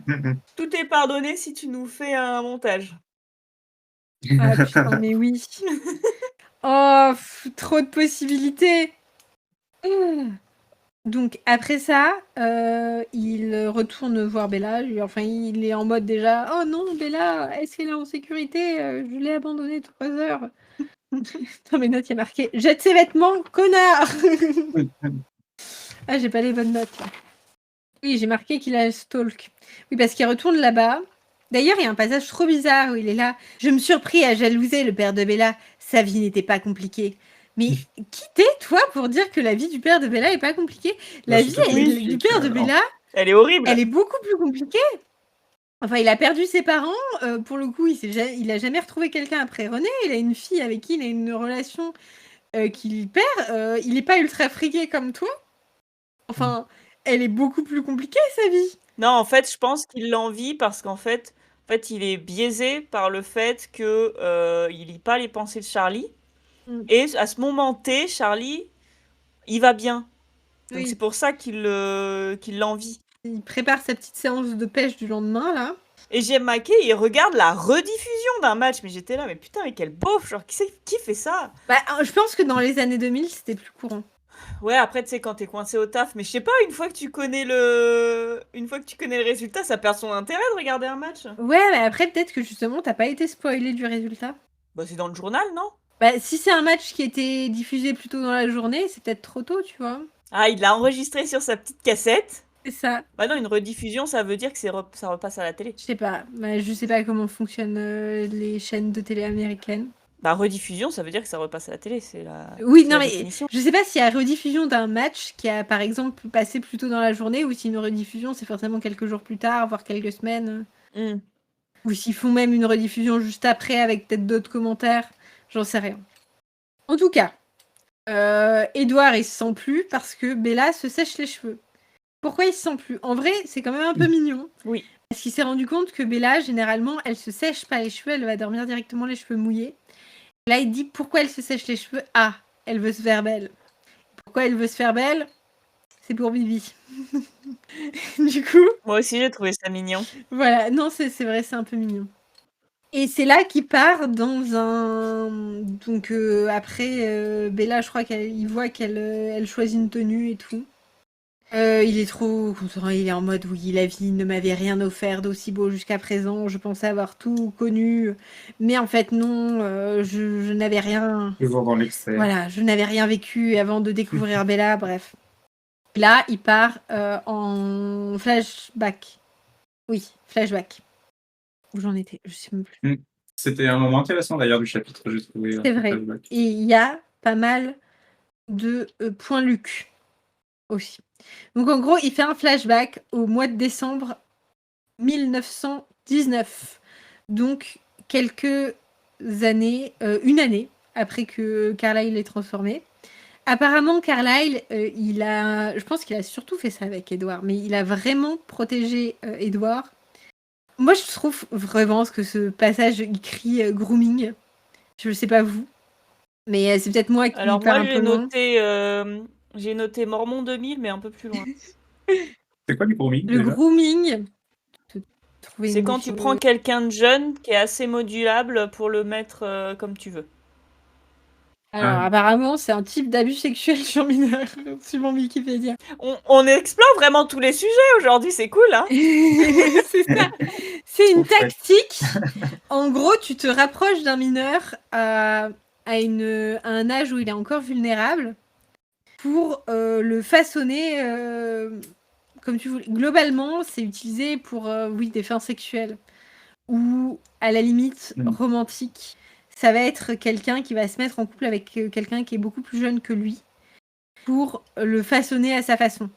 Tout est pardonné si tu nous fais un montage. Ah putain, mais oui. Oh, trop de possibilités. Donc après ça, il retourne voir Bella. Enfin, il est en mode déjà. Oh non, Bella, est-ce qu'elle est en sécurité? Je l'ai abandonnée 3 heures. Dans mes notes, il y a marqué jette ses vêtements, connard. Ah, j'ai pas les bonnes notes là. Oui, j'ai marqué qu'il a stalk. Oui, parce qu'il retourne là-bas. D'ailleurs, il y a un passage trop bizarre où il est là. Je me surpris à jalouser le père de Bella. Sa vie n'était pas compliquée. Mais qui t'es, toi, pour dire que la vie du père de Bella est pas compliquée? La vie du père de Bella, elle est horrible. Elle est beaucoup plus compliquée. Enfin, il a perdu ses parents. Pour le coup, il a jamais retrouvé quelqu'un après René. Il a une fille avec qui il a une relation qu'il perd. Il est pas ultra friqué comme toi. Enfin, elle est beaucoup plus compliquée, sa vie. Non, en fait, je pense qu'il l'envie parce qu'en fait, il est biaisé par le fait que il lit pas les pensées de Charlie. Et à ce moment T, Charlie, il va bien. Donc c'est pour ça qu'il l'envie. Il prépare sa petite séance de pêche du lendemain, là. Et J.M. Mackey, il regarde la rediffusion d'un match. Mais j'étais là, mais putain, mais quel beauf. Genre, qui fait ça? Bah, je pense que dans les années 2000, c'était plus courant. Ouais, après, tu sais, quand t'es coincé au taf, mais je sais pas, une fois que tu connais le résultat, ça perd son intérêt de regarder un match. Ouais, mais après, peut-être que justement, t'as pas été spoilé du résultat. Bah, c'est dans le journal, non? Bah, si c'est un match qui était diffusé plus tôt dans la journée, c'est peut-être trop tôt, tu vois. Ah, il l'a enregistré sur sa petite cassette. C'est ça. Bah non, une rediffusion, ça veut dire que ça repasse à la télé. Je sais pas. Bah, je sais pas comment fonctionnent les chaînes de télé américaines. Bah, rediffusion, ça veut dire que ça repasse à la télé, c'est la. Oui, c'est non, la mais définition. je sais pas s'il y a rediffusion d'un match qui a, par exemple, passé plus tôt dans la journée, ou si une rediffusion, c'est forcément quelques jours plus tard, voire quelques semaines. Ou s'ils font même une rediffusion juste après, avec peut-être d'autres commentaires. J'en sais rien. En tout cas, Edouard, il se sent plus parce que Bella se sèche les cheveux. Pourquoi il se sent plus? En vrai, c'est quand même un peu mignon. Oui. Parce qu'il s'est rendu compte que Bella, généralement, elle se sèche pas les cheveux, elle va dormir directement les cheveux mouillés. Là, il dit pourquoi elle se sèche les cheveux? Ah, elle veut se faire belle. Pourquoi elle veut se faire belle? C'est pour Bibi. Du coup, Moi aussi, j'ai trouvé ça mignon. voilà. Non, c'est vrai, c'est un peu mignon. Et c'est là qu'il part dans un... Donc après, Bella, je crois qu'il voit qu'elle elle choisit une tenue et tout. Il est trop content, il est en mode oui, la vie ne m'avait rien offert d'aussi beau jusqu'à présent, je pensais avoir tout connu, mais en fait non, je n'avais rien, Toujours dans l'excès. voilà, je n'avais rien vécu avant de découvrir Bella, bref. Là, il part en flashback. Oui, flashback. Où j'en étais, je sais même plus. C'était un moment intéressant d'ailleurs du chapitre, j'ai trouvé. C'est vrai. Et il y a pas mal de points Luc aussi. Donc en gros, il fait un flashback au mois de décembre 1919. Donc quelques années, une année après que Carlyle est transformé. Apparemment, Carlyle, je pense qu'il a surtout fait ça avec Edward, mais il a vraiment protégé Edward. Moi, je trouve vraiment que ce passage, il crie grooming. Je ne sais pas vous, mais c'est peut-être moi qui Alors pars moi, un peu loin. j'ai noté Mormon 2000, mais un peu plus loin. C'est quoi du grooming Le déjà grooming, C'est quand tu prends quelqu'un de jeune qui est assez modulable pour le mettre comme tu veux. Alors, apparemment, c'est un type d'abus sexuel sur mineur, sur mon Wikipédia. On explore vraiment tous les sujets aujourd'hui, c'est cool, hein. C'est ça. C'est une tactique. En gros, tu te rapproches d'un mineur à un âge où il est encore vulnérable pour le façonner comme tu voulais. Globalement, c'est utilisé pour des fins sexuelles ou à la limite romantique. Ça va être quelqu'un qui va se mettre en couple avec quelqu'un qui est beaucoup plus jeune que lui pour le façonner à sa façon.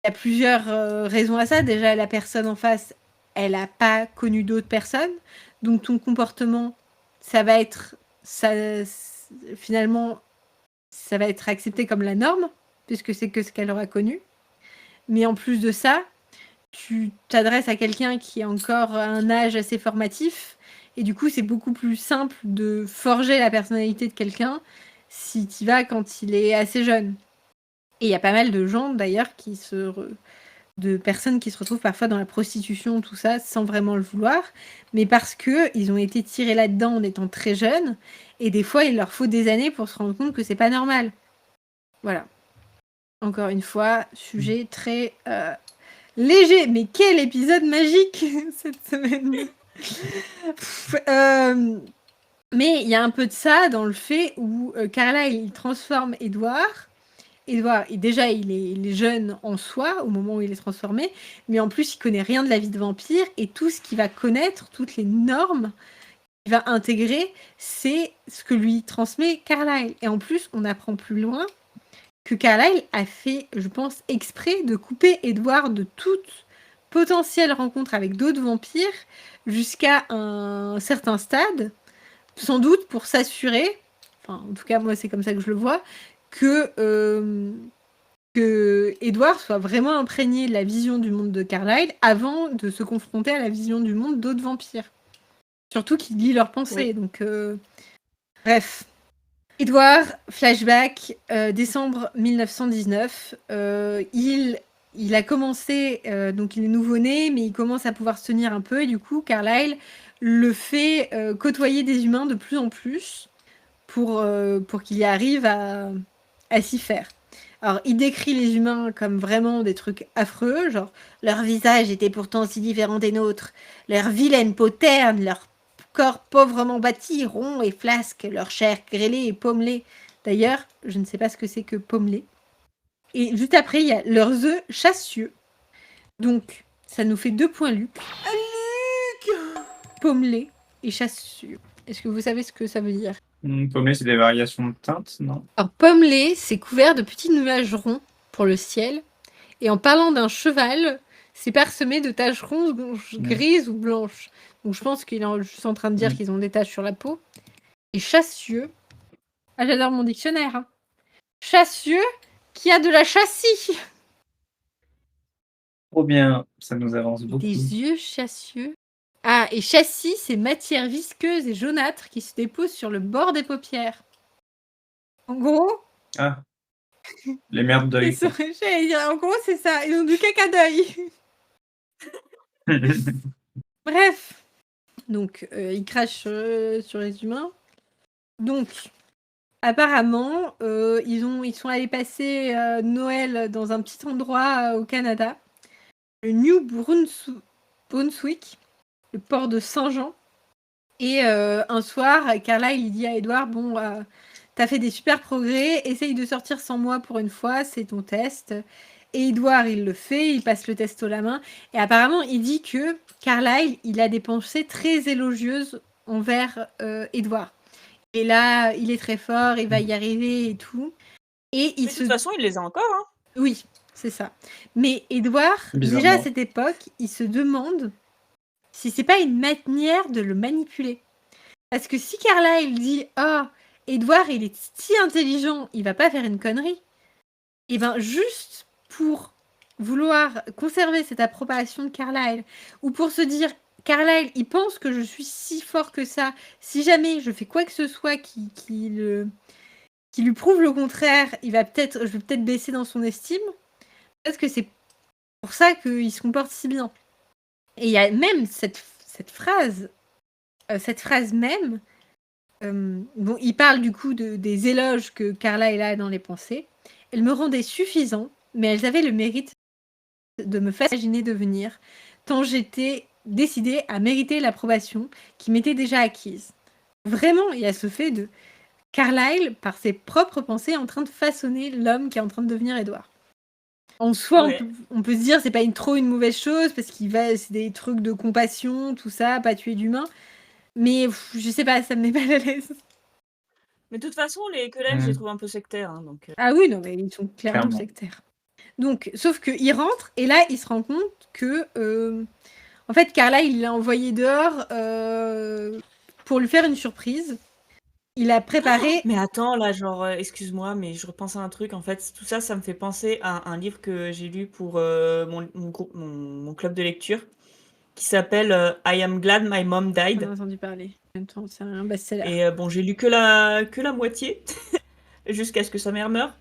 Il y a plusieurs raisons à ça. Déjà, la personne en face, elle n'a pas connu d'autres personnes. Donc, ton comportement, finalement, ça va être accepté comme la norme, puisque c'est que ce qu'elle aura connu. Mais en plus de ça, tu t'adresses à quelqu'un qui a encore un âge assez formatif. Et du coup, c'est beaucoup plus simple de forger la personnalité de quelqu'un si tu vas quand il est assez jeune. Et il y a pas mal de gens, d'ailleurs, de personnes qui se retrouvent parfois dans la prostitution, tout ça, sans vraiment le vouloir, mais parce qu'ils ont été tirés là-dedans en étant très jeunes, et des fois, il leur faut des années pour se rendre compte que c'est pas normal. Voilà. Encore une fois, sujet très léger, mais quel épisode magique cette semaine. Mais il y a un peu de ça dans le fait où Carlyle, il transforme Edward. Edward, déjà, il est jeune en soi au moment où il est transformé, mais en plus, il connaît rien de la vie de vampire, et tout ce qu'il va connaître, toutes les normes qu'il va intégrer, c'est ce que lui transmet Carlyle. Et en plus, on apprend plus loin que Carlyle a fait, je pense, exprès de couper Edward de toute potentielle rencontre avec d'autres vampires jusqu'à un certain stade, sans doute pour s'assurer, enfin, en tout cas, moi, c'est comme ça que je le vois, que Edward soit vraiment imprégné de la vision du monde de Carlyle avant de se confronter à la vision du monde d'autres vampires. Surtout qu'il lit leurs pensées. Oui. Donc, bref. Edward, flashback, décembre 1919. Il a commencé, donc il est nouveau-né, mais il commence à pouvoir se tenir un peu. Et du coup, Carlyle le fait côtoyer des humains de plus en plus pour qu'il y arrive à s'y faire. Alors, il décrit les humains comme vraiment des trucs affreux, genre leur visage était pourtant si différent des nôtres, leur vilaine peau terne, leur corps pauvrement bâti, rond et flasque, leur chair grêlée et pommelée. D'ailleurs, je ne sais pas ce que c'est que pommelée. Et juste après, il y a leurs œufs chassieux. Donc, ça nous fait 2 points Luc. Luc pommelé et chassieux. Est-ce que vous savez ce que ça veut dire? Pommelé, c'est des variations de teintes, non? Alors, pommelé, c'est couvert de petits nuages ronds pour le ciel. Et en parlant d'un cheval, c'est parsemé de taches rondes, grises ou blanches. Donc, je pense qu'il est juste en train de dire qu'ils ont des taches sur la peau. Et chassieux. Ah, j'adore mon dictionnaire. Hein. Chassieux qui a de la châssis. Trop bien, ça nous avance beaucoup. Des yeux chassieux. Ah, et châssis, c'est matière visqueuse et jaunâtre qui se dépose sur le bord des paupières. En gros, Les merdes d'œil. J'allais dire, en gros, c'est ça. Ils ont du caca d'œil. Bref. Donc, ils crachent sur les humains. Donc, apparemment, ils sont allés passer Noël dans un petit endroit au Canada, le New Brunswick, le port de Saint-Jean. Et un soir, Carlyle il dit à Edward, bon, t'as fait des super progrès, essaye de sortir sans moi pour une fois, c'est ton test. Et Edward, il le fait, il passe le test haut la main. Et apparemment, il dit que Carlyle, il a des pensées très élogieuses envers Edward. Et là, il est très fort, il va y arriver et tout. Et Mais de toute façon, il les a encore. Hein. Oui, c'est ça. Mais Edward, déjà à cette époque, il se demande si c'est pas une manière de le manipuler. Parce que si Carlyle dit « Ah, Edward, il est si intelligent, il va pas faire une connerie », et ben juste pour vouloir conserver cette approbation de Carlyle, ou pour se dire « Carlyle, il pense que je suis si fort que ça, si jamais je fais quoi que ce soit qui lui prouve le contraire, je vais peut-être baisser dans son estime. » Parce que c'est pour ça qu'il se comporte si bien. Et il y a même cette phrase même, bon, il parle du coup des éloges que Carlyle a dans les pensées. Elles me rendaient suffisant, mais elles avaient le mérite de me faire imaginer devenir, tant j'étais décidée à mériter l'approbation qui m'était déjà acquise. Vraiment, il y a ce fait de Carlyle, par ses propres pensées, est en train de façonner l'homme qui est en train de devenir Edward. En soi, Ouais. on peut se dire c'est pas une mauvaise chose parce c'est des trucs de compassion, tout ça, pas tuer d'humains. Mais je sais pas, ça me met mal à l'aise. Mais de toute façon, les Cullen, je les trouve un peu sectaires. Hein, donc, Ah oui, non, mais ils sont clairement sectaires. Donc, sauf qu'il rentre et là, il se rend compte que, en fait, Carlyle, il l'a envoyé dehors pour lui faire une surprise. Il a préparé. Mais attends, là, genre, excuse-moi, mais je repense à un truc. En fait, tout ça, ça me fait penser à un livre que j'ai lu pour mon club de lecture qui s'appelle I Am Glad My Mom Died. J'en ai entendu parler. En même temps, c'est un best-seller. Et bon, j'ai lu que la moitié jusqu'à ce que sa mère meure.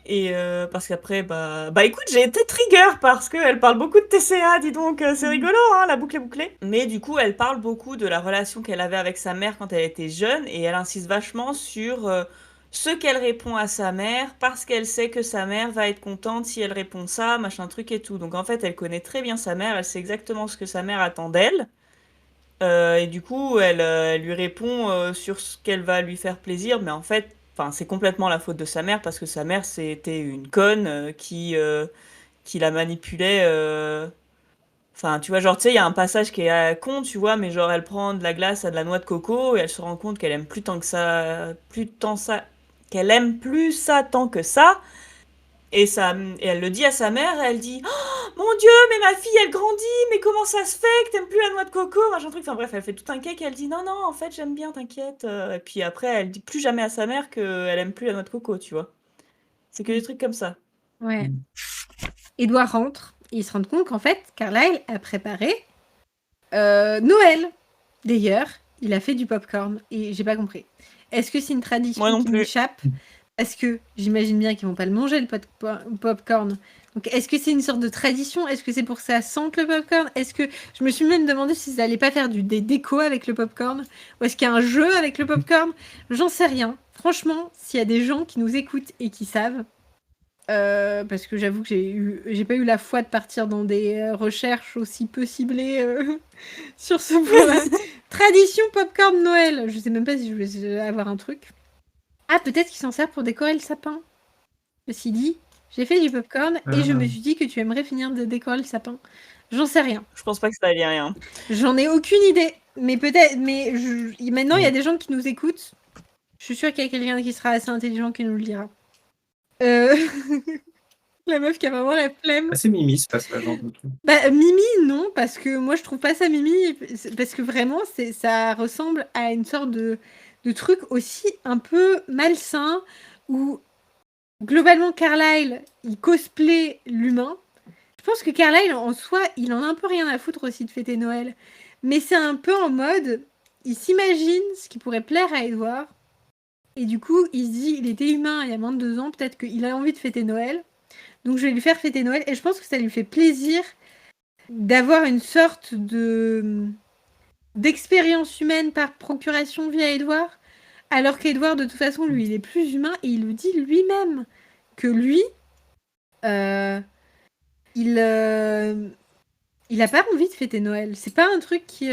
Et parce qu'après, bah écoute, j'ai été trigger parce qu'elle parle beaucoup de TCA, dis donc, c'est rigolo, hein, la boucle est bouclée. Mais du coup, elle parle beaucoup de la relation qu'elle avait avec sa mère quand elle était jeune et elle insiste vachement sur ce qu'elle répond à sa mère parce qu'elle sait que sa mère va être contente si elle répond ça, machin truc et tout. Donc en fait, elle connaît très bien sa mère, elle sait exactement ce que sa mère attend d'elle. Et du coup, elle lui répond sur ce qu'elle va lui faire plaisir, mais en fait, c'est complètement la faute de sa mère parce que sa mère c'était une conne qui la manipulait. Enfin, tu vois, genre, tu sais, il y a un passage qui est con, tu vois, mais genre, elle prend de la glace à de la noix de coco et elle se rend compte qu'elle aime qu'elle aime plus ça tant que ça. Et elle le dit à sa mère, elle dit oh, mon Dieu, mais ma fille elle grandit, mais comment ça se fait que t'aimes plus la noix de coco, machin truc. Enfin bref, elle fait tout un cake et elle dit non, non, en fait j'aime bien, t'inquiète. Et puis après, elle dit plus jamais à sa mère qu'elle aime plus la noix de coco, tu vois. C'est que des trucs comme ça. Ouais. Edward rentre et il se rend compte qu'en fait, Carlyle a préparé Noël. D'ailleurs, il a fait du popcorn et j'ai pas compris. Est-ce que c'est une tradition qui m'échappe ? Parce que j'imagine bien qu'ils vont pas le manger, le popcorn. Donc, est-ce que c'est une sorte de tradition ? Est-ce que c'est pour que ça sente le popcorn ? Est-ce que je me suis même demandé si ça allait pas faire des décos avec le popcorn ? Ou est-ce qu'il y a un jeu avec le popcorn ? J'en sais rien. Franchement, s'il y a des gens qui nous écoutent et qui savent, parce que j'avoue que j'ai pas eu la foi de partir dans des recherches aussi peu ciblées sur ce point-là. Tradition popcorn Noël. Je sais même pas si je vais avoir un truc. Ah, peut-être qu'il s'en sert pour décorer le sapin. Ceci dit, j'ai fait du popcorn et je me suis dit que tu aimerais finir de décorer le sapin. J'en sais rien. Je pense pas que ça allait rien. J'en ai aucune idée. Mais peut-être. Mais maintenant, il y a des gens qui nous écoutent. Je suis sûre qu'il y a quelqu'un qui sera assez intelligent qui nous le dira. La meuf qui a vraiment la flemme. C'est Mimi, ce passage. Bah, Mimi, non, parce que moi, je trouve pas ça Mimi. Parce que vraiment, ça ressemble à une sorte de truc aussi un peu malsain où globalement Carlyle il cosplay l'humain. Je pense que Carlyle en soi il en a un peu rien à foutre aussi de fêter Noël, mais c'est un peu en mode il s'imagine ce qui pourrait plaire à Edward Et du coup, il se dit, il était humain il y a moins de 2 ans, peut-être qu'il a envie de fêter Noël. Donc je vais lui faire fêter Noël. Et je pense que ça lui fait plaisir d'avoir une sorte d'expérience humaine par procuration via Edouard. Alors qu'Edouard, de toute façon, lui, il est plus humain. Et il le dit lui-même que lui, il a pas envie de fêter Noël. C'est pas un truc qui...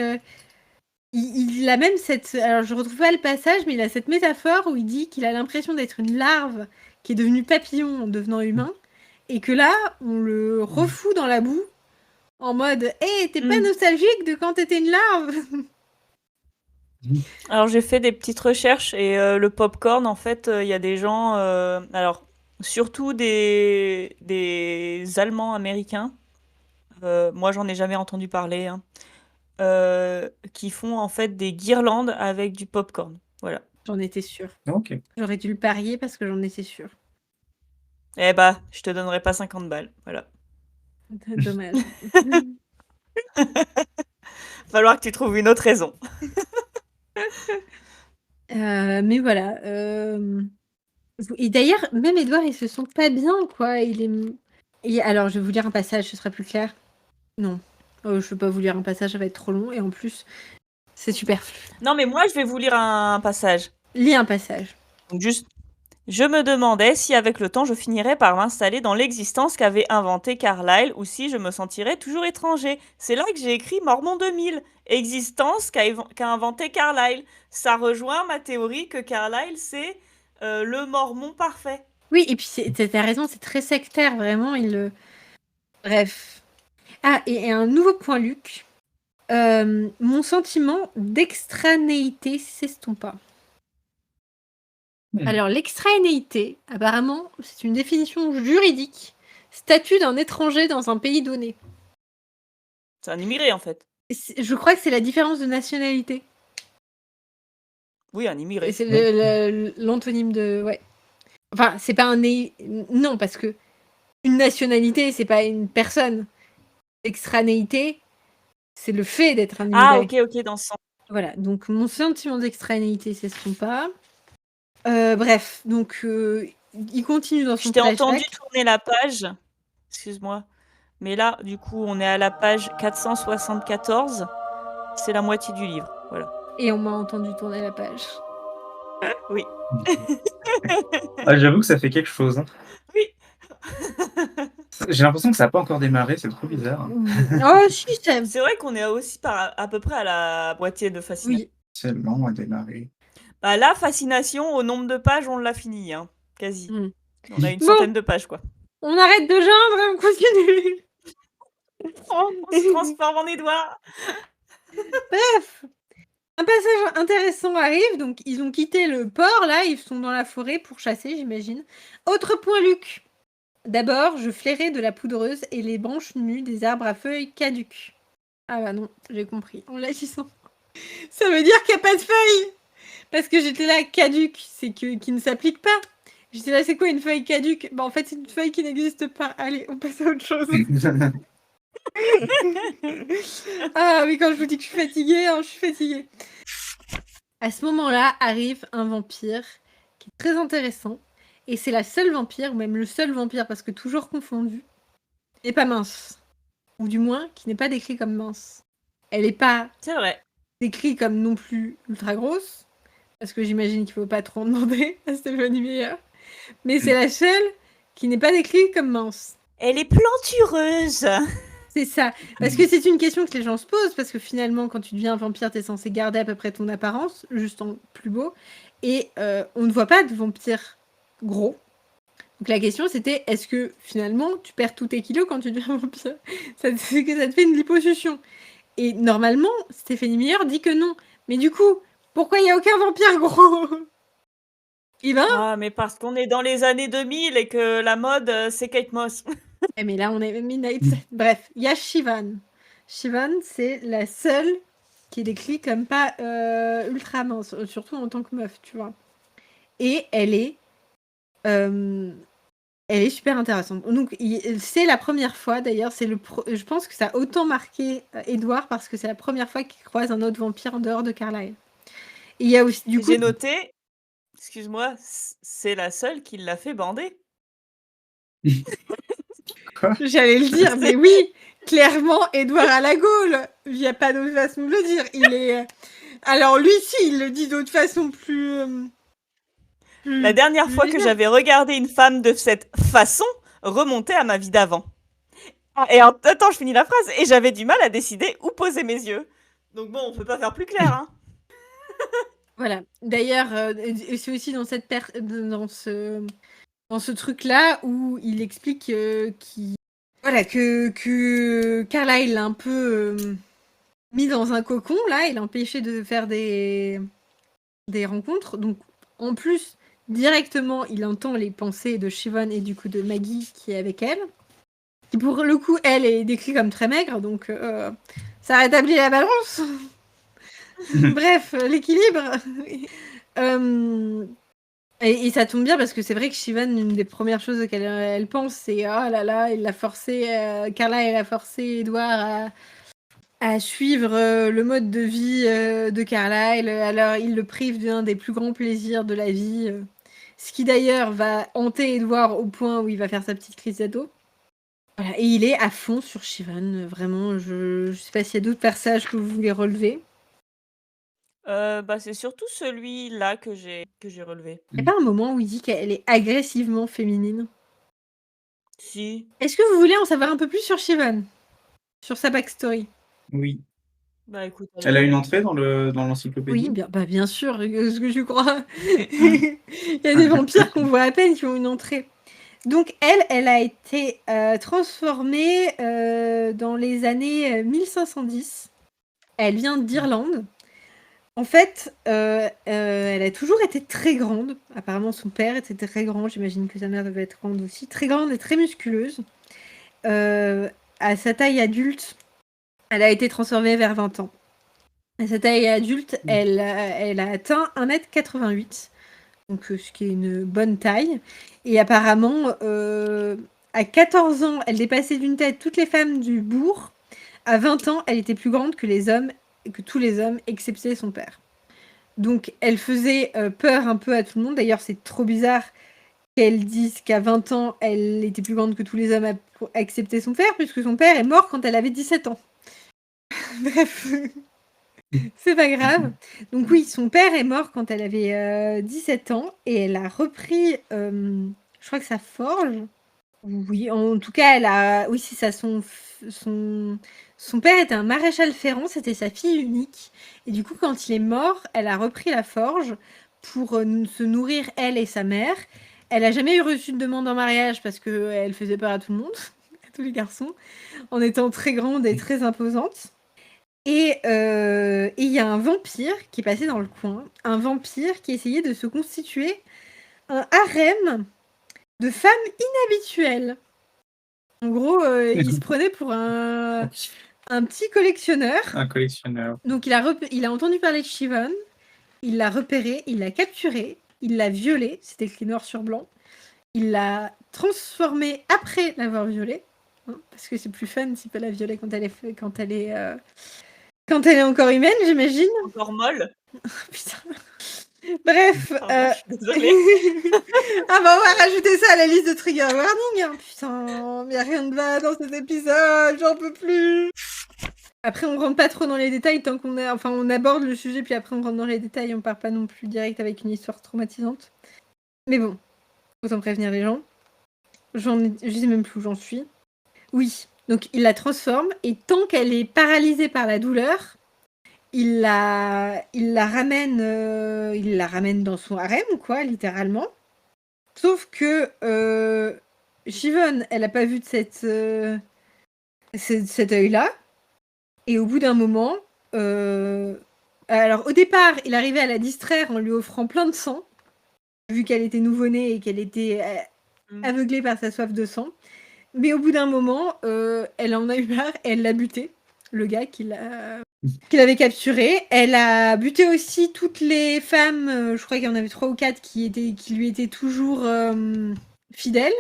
il a même cette... Alors, je retrouve pas le passage, mais il a cette métaphore où il dit qu'il a l'impression d'être une larve qui est devenue papillon en devenant humain, et que là, on le refout dans la boue, en mode « Hé, t'es pas nostalgique de quand t'étais une larve ?» Alors, j'ai fait des petites recherches et le popcorn, en fait, il y a des gens, alors, surtout des Allemands américains, moi, j'en ai jamais entendu parler, hein, qui font, en fait, des guirlandes avec du popcorn. Voilà. J'en étais sûre. Ok. J'aurais dû le parier parce que j'en étais sûre. Eh bah, je te donnerai pas 50 balles. Voilà. Dommage. Falloir que tu trouves une autre raison. Mais voilà. Et d'ailleurs, même Edouard, il se sent pas bien, quoi. Alors, je vais vous lire un passage, ce sera plus clair. Non. Je vais pas vous lire un passage, ça va être trop long. Et en plus, c'est superflu. Non, mais moi, je vais vous lire un passage. Lis un passage. Donc, juste, je me demandais si avec le temps je finirais par m'installer dans l'existence qu'avait inventé Carlyle ou si je me sentirais toujours étranger. C'est là que j'ai écrit Mormon 2000, existence qu'a inventé Carlyle. Ça rejoint ma théorie que Carlyle c'est le Mormon parfait. Oui, et puis t'as raison, c'est très sectaire, vraiment. Bref. Ah, et un nouveau point, Luc. Mon sentiment d'extranéité s'estompa. Alors, l'extranéité, apparemment, c'est une définition juridique. Statut d'un étranger dans un pays donné. C'est un immigré, en fait. Je crois que c'est la différence de nationalité. Oui, un immigré. C'est l'antonyme de... Ouais. Enfin, c'est pas un... Non, parce que une nationalité, c'est pas une personne. Extranéité, c'est le fait d'être un immigré. Ah, ok, dans ce sens. Voilà, donc mon sentiment d'extranéité s'estompe pas. Bref, donc il continue dans son Je t'ai flashback. entendu tourner la page. Excuse-moi. Mais là, du coup, on est à la page 474. C'est la moitié du livre. Voilà. Et on m'a entendu tourner la page. Oui. Ah, j'avoue que ça fait quelque chose. Hein. Oui. J'ai l'impression que ça n'a pas encore démarré, c'est trop bizarre. Oh, si, C'est vrai qu'on est aussi à peu près à la moitié de Fascination. Oui. C'est lent à démarrer. Bah là, Fascination, au nombre de pages, on l'a fini, hein. Quasi. On a une Bon. centaine de pages, quoi. On arrête de geindre et on continue. On se transforme en Édouard. Bref. Un passage intéressant arrive, donc ils ont quitté le port, là, ils sont dans la forêt pour chasser, j'imagine. Autre point, Luc. D'abord, je flairais de la poudreuse et les branches nues des arbres à feuilles caduques. Ah bah non, j'ai compris, en l'agissant. Ça veut dire qu'il n'y a pas de feuilles. Parce que j'étais là, caduque, c'est qui ne s'applique pas. J'étais là, c'est quoi une feuille caduque? Bah en fait, c'est une feuille qui n'existe pas. Allez, on passe à autre chose. Ah oui, quand je vous dis que je suis fatiguée, hein, je suis fatiguée. À ce moment-là, arrive un vampire qui est très intéressant. Et c'est la seule vampire, ou même le seul vampire, parce que toujours confondu, n'est pas mince. Ou du moins, qui n'est pas décrit comme mince. Elle n'est pas C'est vrai. décrite comme non plus ultra grosse, parce que j'imagine qu'il ne faut pas trop en demander à Stéphanie Meyer. Mais c'est la seule qui n'est pas décrite comme mince. Elle est plantureuse. C'est ça. Parce que c'est une question que les gens se posent, parce que finalement, quand tu deviens un vampire, tu es censé garder à peu près ton apparence, juste en plus beau. Et on ne voit pas de vampire gros. Donc la question, c'était, est-ce que finalement, tu perds tous tes kilos quand tu deviens vampire? C'est que ça te fait une liposuction. Et normalement, Stéphanie Meyer dit que non. Mais du coup, pourquoi il n'y a aucun vampire gros? Ah, mais parce qu'on est dans les années 2000 et que la mode, c'est Kate Moss. Mais là, on est Midnight. Bref, il y a Shivan. Shivan, c'est la seule qui est décrite comme pas ultra mince, surtout en tant que meuf, tu vois. Et elle est super intéressante. Donc, c'est la première fois, d'ailleurs, je pense que ça a autant marqué Edouard parce que c'est la première fois qu'il croise un autre vampire en dehors de Carlyle. Et il y a aussi, du coup... J'ai noté, Excuse-moi, c'est la seule qui l'a fait bander. J'allais le dire, mais oui, clairement, Édouard à la Gaule. Il n'y a pas d'autre façon de le dire. Il est. Alors lui, si, il le dit d'autre façon plus. La dernière fois que j'avais regardé une femme de cette façon, remontait à ma vie d'avant. Et attends, je finis la phrase. Et j'avais du mal à décider où poser mes yeux. Donc bon, on peut pas faire plus clair, hein. Voilà. D'ailleurs, c'est aussi dans cette dans ce truc-là où il explique voilà, que Carlyle l'a un peu mis dans un cocon, là, il l'a empêché de faire des rencontres. Donc, en plus, directement, il entend les pensées de Siobhan et du coup de Maggie qui est avec elle. Qui, pour le coup, elle est décrite comme très maigre, donc ça rétablit la balance. Bref, l'équilibre. Et ça tombe bien parce que c'est vrai que Siobhan, une des premières choses auxquelles elle pense, c'est oh là là, il l'a forcé, Carla, elle a forcé Edward à suivre le mode de vie de Carlyle. Alors, il le prive d'un des plus grands plaisirs de la vie. Ce qui d'ailleurs va hanter Edward au point où il va faire sa petite crise d'ado. Voilà, et il est à fond sur Siobhan. Vraiment, je sais pas s'il y a d'autres passages que vous voulez relever. Bah, c'est surtout celui-là que j'ai relevé. Il n'y a pas un moment où il dit qu'elle est agressivement féminine? Si. Est-ce que vous voulez en savoir un peu plus sur Siobhan? Sur sa backstory? Oui. Bah écoute. Elle a une entrée dans l'encyclopédie? Oui, bien sûr, ce que je crois. Il y a des vampires qu'on voit à peine qui ont une entrée. Donc elle a été transformée dans les années 1510. Elle vient d'Irlande. En fait, elle a toujours été très grande. Apparemment, son père était très grand. J'imagine que sa mère devait être grande aussi. Très grande et très musculeuse. À sa taille adulte, elle a été transformée vers 20 ans. À sa taille adulte, elle a atteint 1m88. Donc, ce qui est une bonne taille. Et apparemment, à 14 ans, elle dépassait d'une tête toutes les femmes du bourg. À 20 ans, elle était plus grande que tous les hommes, excepté son père. Donc, elle faisait peur un peu à tout le monde. D'ailleurs, c'est trop bizarre qu'elle dise qu'à 20 ans, elle était plus grande que tous les hommes, excepté son père, puisque son père est mort quand elle avait 17 ans. Bref, c'est pas grave. Donc oui, son père est mort quand elle avait 17 ans, et elle a repris, je crois que sa forge. Oui, en tout cas, oui, c'est ça, son père était un maréchal ferrant, c'était sa fille unique. Et du coup, quand il est mort, elle a repris la forge pour se nourrir, elle et sa mère. Elle a jamais reçu de demande en mariage parce qu'elle faisait peur à tout le monde, à tous les garçons, en étant très grande et très imposante. Et il y a un vampire qui est passé dans le coin, un vampire qui essayait de se constituer un harem de femmes inhabituelles. En gros, il se prenait pour un petit collectionneur. Un collectionneur. Donc il a entendu parler de Siobhan, il l'a repéré, il l'a capturé, il l'a violée, c'était écrit noir sur blanc. Il l'a transformée après l'avoir violée, hein, parce que c'est plus fun si peut la violer quand elle est encore humaine, j'imagine. Encore molle. Putain. Bref. Pardon, je suis désolée. Ah bah on va rajouter ça à la liste de trigger warning. Hein. Putain, mais y a rien de bas dans cet épisode, j'en peux plus. Après on rentre pas trop dans les détails tant on aborde le sujet puis après on rentre dans les détails, on part pas non plus direct avec une histoire traumatisante. Mais bon, autant prévenir les gens. Je sais même plus où j'en suis. Oui, donc il la transforme et tant qu'elle est paralysée par la douleur, il la ramène dans son harem, quoi, littéralement. Sauf que Siobhan, elle a pas vu de cet œil-là. Et au bout d'un moment, alors au départ, il arrivait à la distraire en lui offrant plein de sang, vu qu'elle était nouveau-née et qu'elle était aveuglée par sa soif de sang. Mais au bout d'un moment, elle en a eu marre et elle l'a buté, le gars qu'il avait capturé. Elle a buté aussi toutes les femmes, je crois qu'il y en avait 3 ou 4 qui lui étaient toujours fidèles,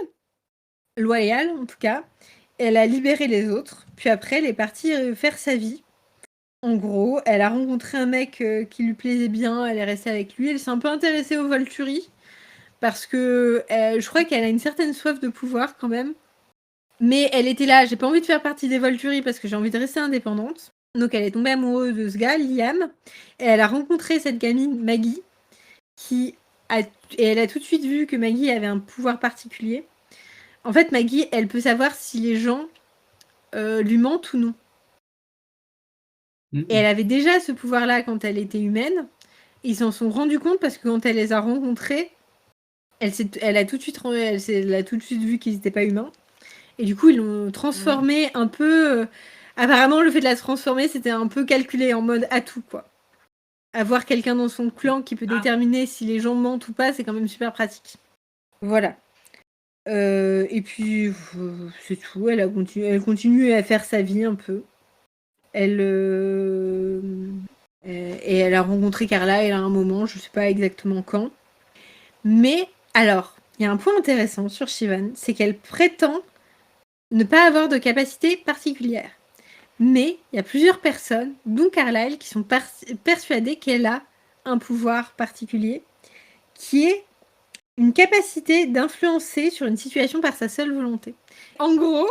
loyales en tout cas. Elle a libéré les autres, puis après elle est partie faire sa vie. En gros, elle a rencontré un mec qui lui plaisait bien, elle est restée avec lui, elle s'est un peu intéressée aux Volturi, parce que je crois qu'elle a une certaine soif de pouvoir quand même. Mais elle était là, j'ai pas envie de faire partie des Volturi parce que j'ai envie de rester indépendante. Donc elle est tombée amoureuse de ce gars, Liam, et elle a rencontré cette gamine, Maggie, et elle a tout de suite vu que Maggie avait un pouvoir particulier. En fait, Maggie, elle peut savoir si les gens lui mentent ou non. Et elle avait déjà ce pouvoir-là quand elle était humaine. Ils s'en sont rendus compte parce que quand elle les a rencontrés, elle a tout de suite vu qu'ils n'étaient pas humains. Et du coup, ils l'ont transformée un peu. Apparemment, le fait de la transformer, c'était un peu calculé en mode atout, quoi. Avoir quelqu'un dans son clan qui peut déterminer si les gens mentent ou pas, c'est quand même super pratique. Voilà. Et puis, c'est tout. Elle continue à faire sa vie un peu. Et elle a rencontré Carlyle à un moment, je sais pas exactement quand. Mais, alors, il y a un point intéressant sur Siobhan, c'est qu'elle prétend ne pas avoir de capacité particulière. Mais il y a plusieurs personnes, dont Carlyle, qui sont persuadées qu'elle a un pouvoir particulier, qui est une capacité d'influencer sur une situation par sa seule volonté. En gros,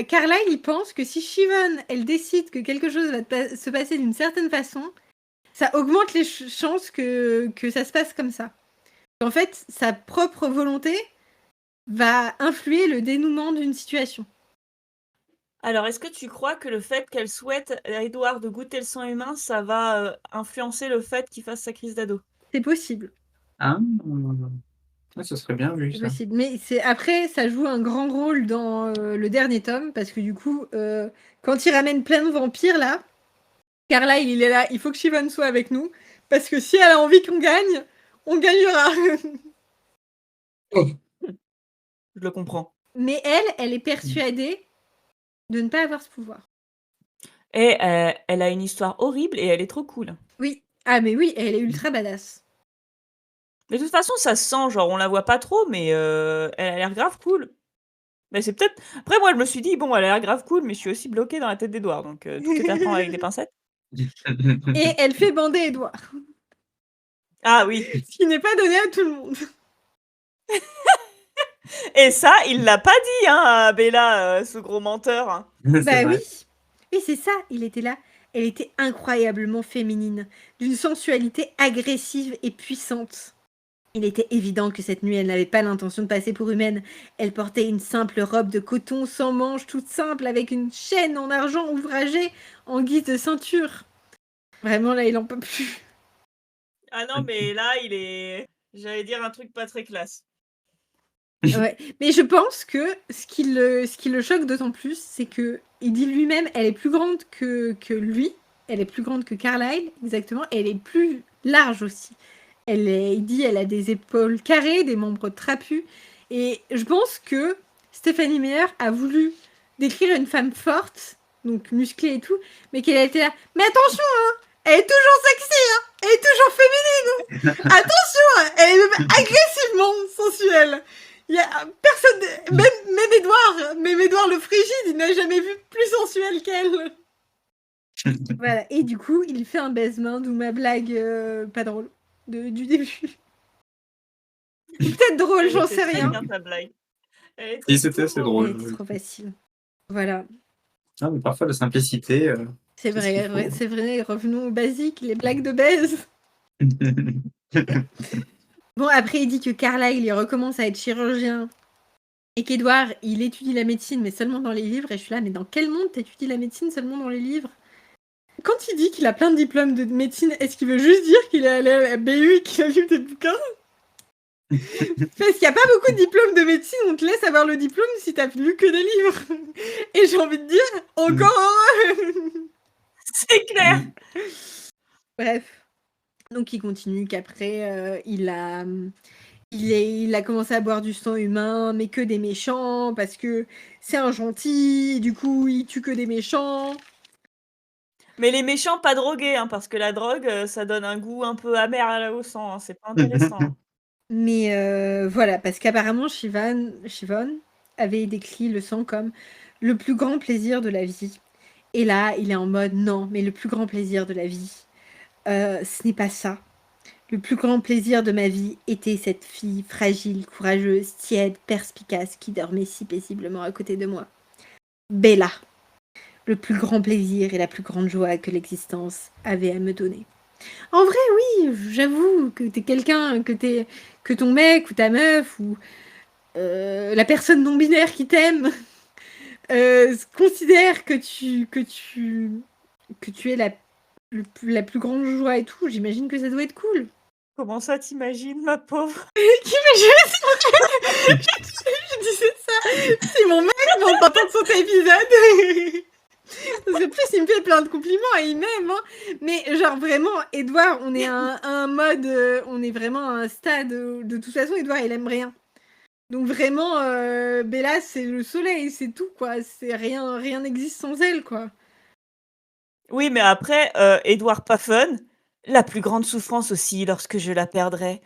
Carlyle, il pense que si Siobhan, elle décide que quelque chose va se passer d'une certaine façon, ça augmente les chances que ça se passe comme ça. En fait, sa propre volonté va influer le dénouement d'une situation. Alors, est-ce que tu crois que le fait qu'elle souhaite à Edward de goûter le sang humain, ça va influencer le fait qu'il fasse sa crise d'ado? C'est possible. Ah, ça serait bien vu C'est ça. possible. Mais après, ça joue un grand rôle dans le dernier tome, parce que du coup, quand il ramène plein de vampires, là, Carlyle, il est là, il faut que Siobhan soit avec nous, parce que si elle a envie qu'on gagne, on gagnera. Je le comprends. Mais elle est persuadée de ne pas avoir ce pouvoir. Et elle a une histoire horrible et elle est trop cool. Oui. Ah mais oui, elle est ultra badass. Mais de toute façon, ça se sent, genre on la voit pas trop, mais elle a l'air grave cool. Mais c'est peut-être... Après, moi, je me suis dit, bon, elle a l'air grave cool, mais je suis aussi bloquée dans la tête d'Edward, donc tout est à prendre avec des pincettes. Et elle fait bander Edward. Ah oui. Ce qui n'est pas donné à tout le monde. Et ça, il l'a pas dit, hein, à Bella, ce gros menteur. Hein. Bah oui. Et c'est ça, il était là. Elle était incroyablement féminine, d'une sensualité agressive et puissante. Il était évident que cette nuit, elle n'avait pas l'intention de passer pour humaine. Elle portait une simple robe de coton sans manches, toute simple, avec une chaîne en argent ouvragée en guise de ceinture. Vraiment, là, il en peut plus. Ah non, mais là, il est... J'allais dire un truc pas très classe. Ouais. Mais je pense que ce qui le choque d'autant plus, c'est que il dit lui-même, elle est plus grande que lui. Elle est plus grande que Carlyle, exactement. Et elle est plus large aussi. Il dit elle a des épaules carrées, des membres trapus. Et je pense que Stephanie Meyer a voulu décrire une femme forte, donc musclée et tout, mais qu'elle a été là. Mais attention, hein, elle est toujours sexy, hein, elle est toujours féminine. Attention, hein, elle est même agressivement sensuelle. Il y a personne, même Édouard le frigide, il n'a jamais vu plus sensuelle qu'elle. Voilà, et du coup, il fait un baise-main, d'où ma blague pas drôle du début. Peut-être drôle, j'en sais rien. Bien, ta blague. Et c'était assez drôle. Elle était trop facile. Voilà. Ah, mais parfois, la simplicité. C'est vrai, revenons au basique, les blagues de baise. Bon, après, il dit que Carlyle, il recommence à être chirurgien et qu'Edouard, il étudie la médecine, mais seulement dans les livres. Et je suis là, mais dans quel monde t'étudies la médecine seulement dans les livres? Quand il dit qu'il a plein de diplômes de médecine, est-ce qu'il veut juste dire qu'il est allé à la BU et qu'il a lu des bouquins? Parce qu'il n'y a pas beaucoup de diplômes de médecine, on te laisse avoir le diplôme si t'as lu que des livres. Et j'ai envie de dire, encore heureux. C'est clair. Bref. Donc il continue qu'après, il a commencé à boire du sang humain, mais que des méchants, parce que c'est un gentil, du coup il tue que des méchants. Mais les méchants, pas drogués, hein, parce que la drogue, ça donne un goût un peu amer au sang, hein, c'est pas intéressant. Hein. Mais voilà, parce qu'apparemment Siobhan avait décrit le sang comme le plus grand plaisir de la vie. Et là, il est en mode non, mais le plus grand plaisir de la vie, ce n'est pas ça. Le plus grand plaisir de ma vie était cette fille fragile, courageuse, tiède, perspicace qui dormait si paisiblement à côté de moi. Bella. Le plus grand plaisir et la plus grande joie que l'existence avait à me donner. En vrai, oui, j'avoue que t'es quelqu'un, que ton mec ou ta meuf ou la personne non binaire qui t'aime considère que tu es la plus grande joie et tout. J'imagine que ça doit être cool. Comment ça, t'imagines, ma pauvre? Je disais ça. Si mon mec m'entend de son épisode. Parce que plus il me fait plein de compliments et il m'aime, hein. Mais genre vraiment, Edouard, on est à un mode, on est vraiment à un stade où, de toute façon, Edouard, il aime rien. Donc vraiment, Bella, c'est le soleil, c'est tout, quoi. C'est rien n'existe sans elle, quoi. Oui, mais après, Édouard pas fun, la plus grande souffrance aussi lorsque je la perdrai.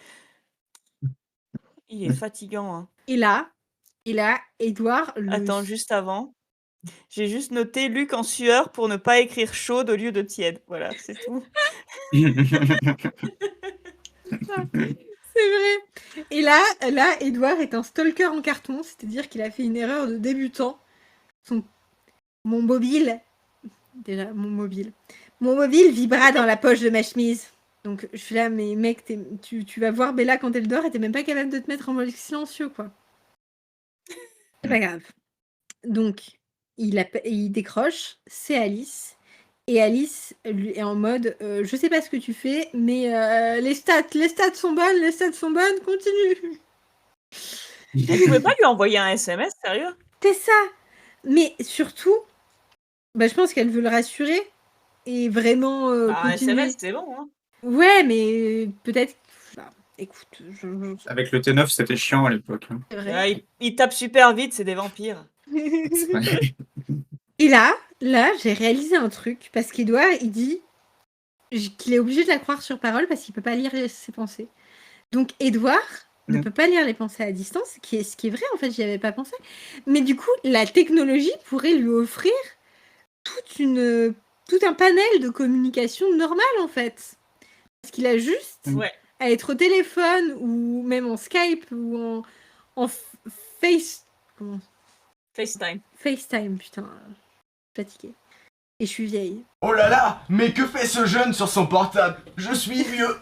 Il est fatigant, hein. Et là, Edouard, Attends, juste avant, j'ai juste noté Luc en sueur pour ne pas écrire chaude au lieu de tiède. Voilà, c'est tout. C'est vrai. Et là, Edouard est un stalker en carton, c'est-à-dire qu'il a fait une erreur de débutant. Mon mobile vibra dans la poche de ma chemise. Donc je suis là, mais mec, tu vas voir Bella quand elle dort et t'es même pas capable de te mettre en mode silencieux, quoi. C'est pas grave. Donc il décroche, c'est Alice. Et Alice lui est en mode, je sais pas ce que tu fais, mais les stats sont bonnes, continue. Elle pouvait pas lui envoyer un SMS, sérieux? C'est ça. Mais surtout, je pense qu'elle veut le rassurer et vraiment Un continuer. SMS, c'est bon, hein. Ouais, mais peut-être. Écoute, Avec le T9, c'était chiant à l'époque. Hein. c'est vrai. Ouais, il tape super vite, c'est des vampires. Et là, j'ai réalisé un truc parce qu'Edouard, il dit qu'il est obligé de la croire sur parole parce qu'il peut pas lire ses pensées. Donc Edouard ne peut pas lire les pensées à distance, ce qui est vrai, en fait, j'y avais pas pensé. Mais du coup, la technologie pourrait lui offrir tout un panel de communication normale, en fait. Parce qu'il a juste Ouais. à être au téléphone ou même en Skype ou en FaceTime, putain. Fatiguée. Et je suis vieille. Oh là là, mais que fait ce jeune sur son portable? Je suis vieux.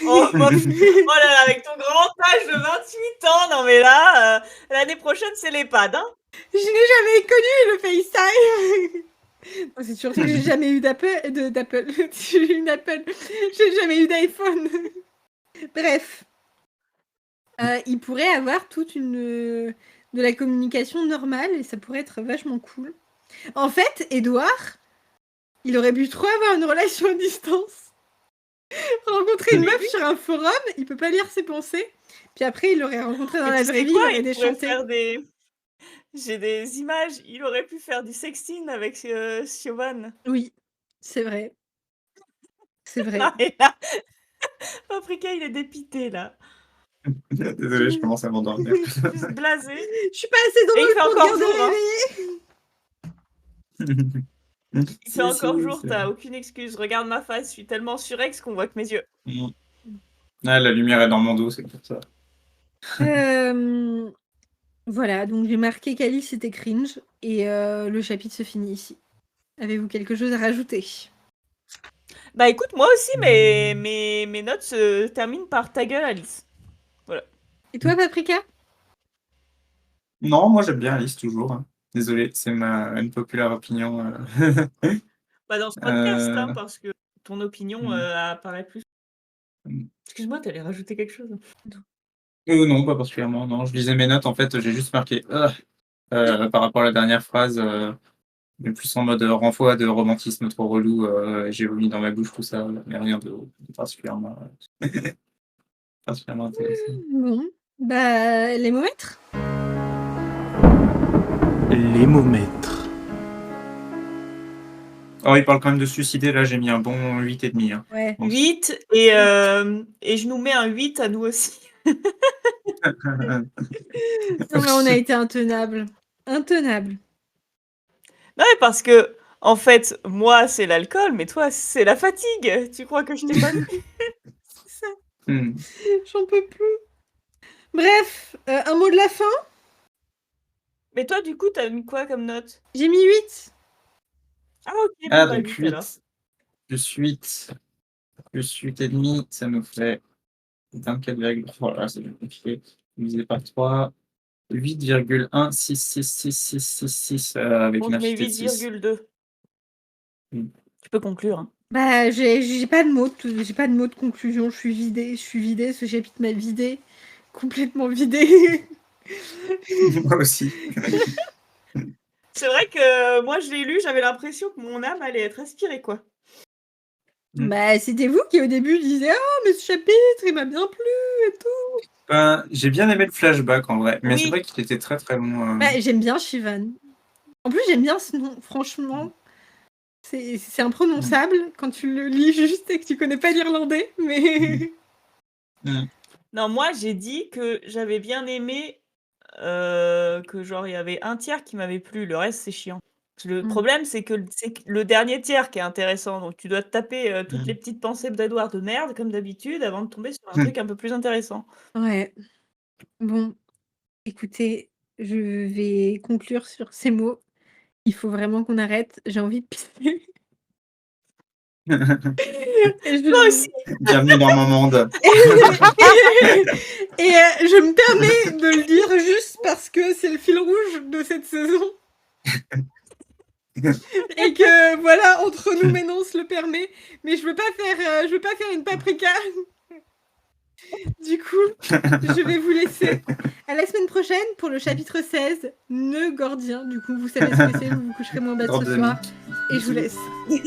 Oh là là, avec ton grand âge de 28 ans, non mais là, l'année prochaine, c'est l'EHPAD, hein. Je n'ai jamais connu le FaceTime. C'est sûr que j'ai jamais eu d'Apple. J'ai eu une Apple. J'ai jamais eu d'iPhone. Bref. Il pourrait avoir de la communication normale et ça pourrait être vachement cool. En fait, Edouard, il aurait pu trop avoir une relation à distance. Rencontrer une meuf sur un forum, il peut pas lire ses pensées. Puis après, il l'aurait rencontré dans la vraie vie, il aurait déchanté. J'ai des images, il aurait pu faire du sexting avec Siobhan. Oui, c'est vrai. C'est vrai. Ah, et là, Paprika, il est dépité, là. Désolé, je commence à m'endormir. Juste blasé. Je suis pas assez drôle Et il fait pour encore dire de jour, réveiller. Il fait encore jour, t'as aucune excuse. Regarde ma face, je suis tellement surex qu'on voit que mes yeux. Ah, la lumière est dans mon dos, c'est pour ça. Voilà, donc j'ai marqué qu'Alice était cringe et le chapitre se finit ici. Avez-vous quelque chose à rajouter? Bah écoute, moi aussi, mes notes se terminent par ta gueule, Alice. Voilà. Et toi, Paprika? Non, moi j'aime bien Alice toujours. Hein. Désolé, c'est une populaire opinion. Bah dans ce podcast, hein, parce que ton opinion apparaît plus. Excuse-moi, t'allais rajouter quelque chose? Non, pas particulièrement. Non, je lisais mes notes, en fait, j'ai juste marqué par rapport à la dernière phrase, mais plus en mode renvoi de romantisme trop relou, j'ai vomi dans ma bouche, tout ça, mais rien de particulièrement, particulièrement intéressant. Bon, les momètres? Les momètres. Oh, il parle quand même de suicider, là, j'ai mis un bon 8,5. Hein. Ouais. Donc, 8, et je nous mets un 8 à nous aussi. Non, mais on a été intenable. Intenable. Non, mais parce que, En fait, moi, c'est l'alcool, mais toi, c'est la fatigue. Tu crois que je t'ai pas vu? C'est ça, Hmm. j'en peux plus. Bref, un mot de la fin? Mais toi, du coup, t'as mis quoi comme note? J'ai mis 8. Ah OK, Ah, bon, bah, donc 8 alors. 8 plus 8 plus 8,5, ça nous fait 24, voilà, c'est compliqué. Divisé par 3, 8,1666666 avec Bon, une je mets affinité de 6. 8,2. Hmm. Tu peux conclure, hein. Bah, j'ai pas de mots de conclusion. Je suis vidée. Ce chapitre m'a vidée. Complètement vidée. Moi aussi. C'est vrai que moi, je l'ai lu, j'avais l'impression que mon âme allait être aspirée, quoi. Bah, c'était vous qui, au début, disiez « Ah, mais ce chapitre, il m'a bien plu et tout. Ben, j'ai bien aimé le flashback en vrai, mais Oui. c'est vrai qu'il était très très long. » Bah, j'aime bien Shivan. En plus, j'aime bien ce nom, franchement. C'est imprononçable quand tu le lis juste et que tu connais pas l'irlandais, mais... Non, moi, j'ai dit que j'avais bien aimé, que genre, il y avait un tiers qui m'avait plu, le reste, c'est chiant. Le problème, c'est que le dernier tiers qui est intéressant, donc tu dois te taper, toutes les petites pensées d'Edouard de merde, comme d'habitude, avant de tomber sur un truc un peu plus intéressant. Ouais. Bon, écoutez, je vais conclure sur ces mots. Il faut vraiment qu'on arrête. J'ai envie de pisser. Moi aussi. Bienvenue dans mon monde. Et je me permets de le dire juste parce que c'est le fil rouge de cette saison. Et que voilà, entre nous maintenant on se le permet. Mais je veux pas faire une paprika. Du coup, je vais vous laisser. À la semaine prochaine pour le chapitre 16, Nœud gordien. Du coup, vous savez ce que c'est, vous vous coucherez moins bête ce soir. Et je vous laisse.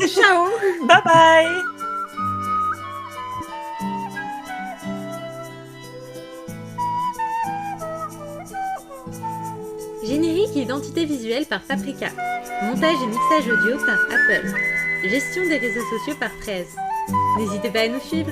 Ciao. Bye bye. Générique et identité visuelle par Paprika. Montage et mixage audio par Apple. Gestion des réseaux sociaux par 13. N'hésitez pas à nous suivre.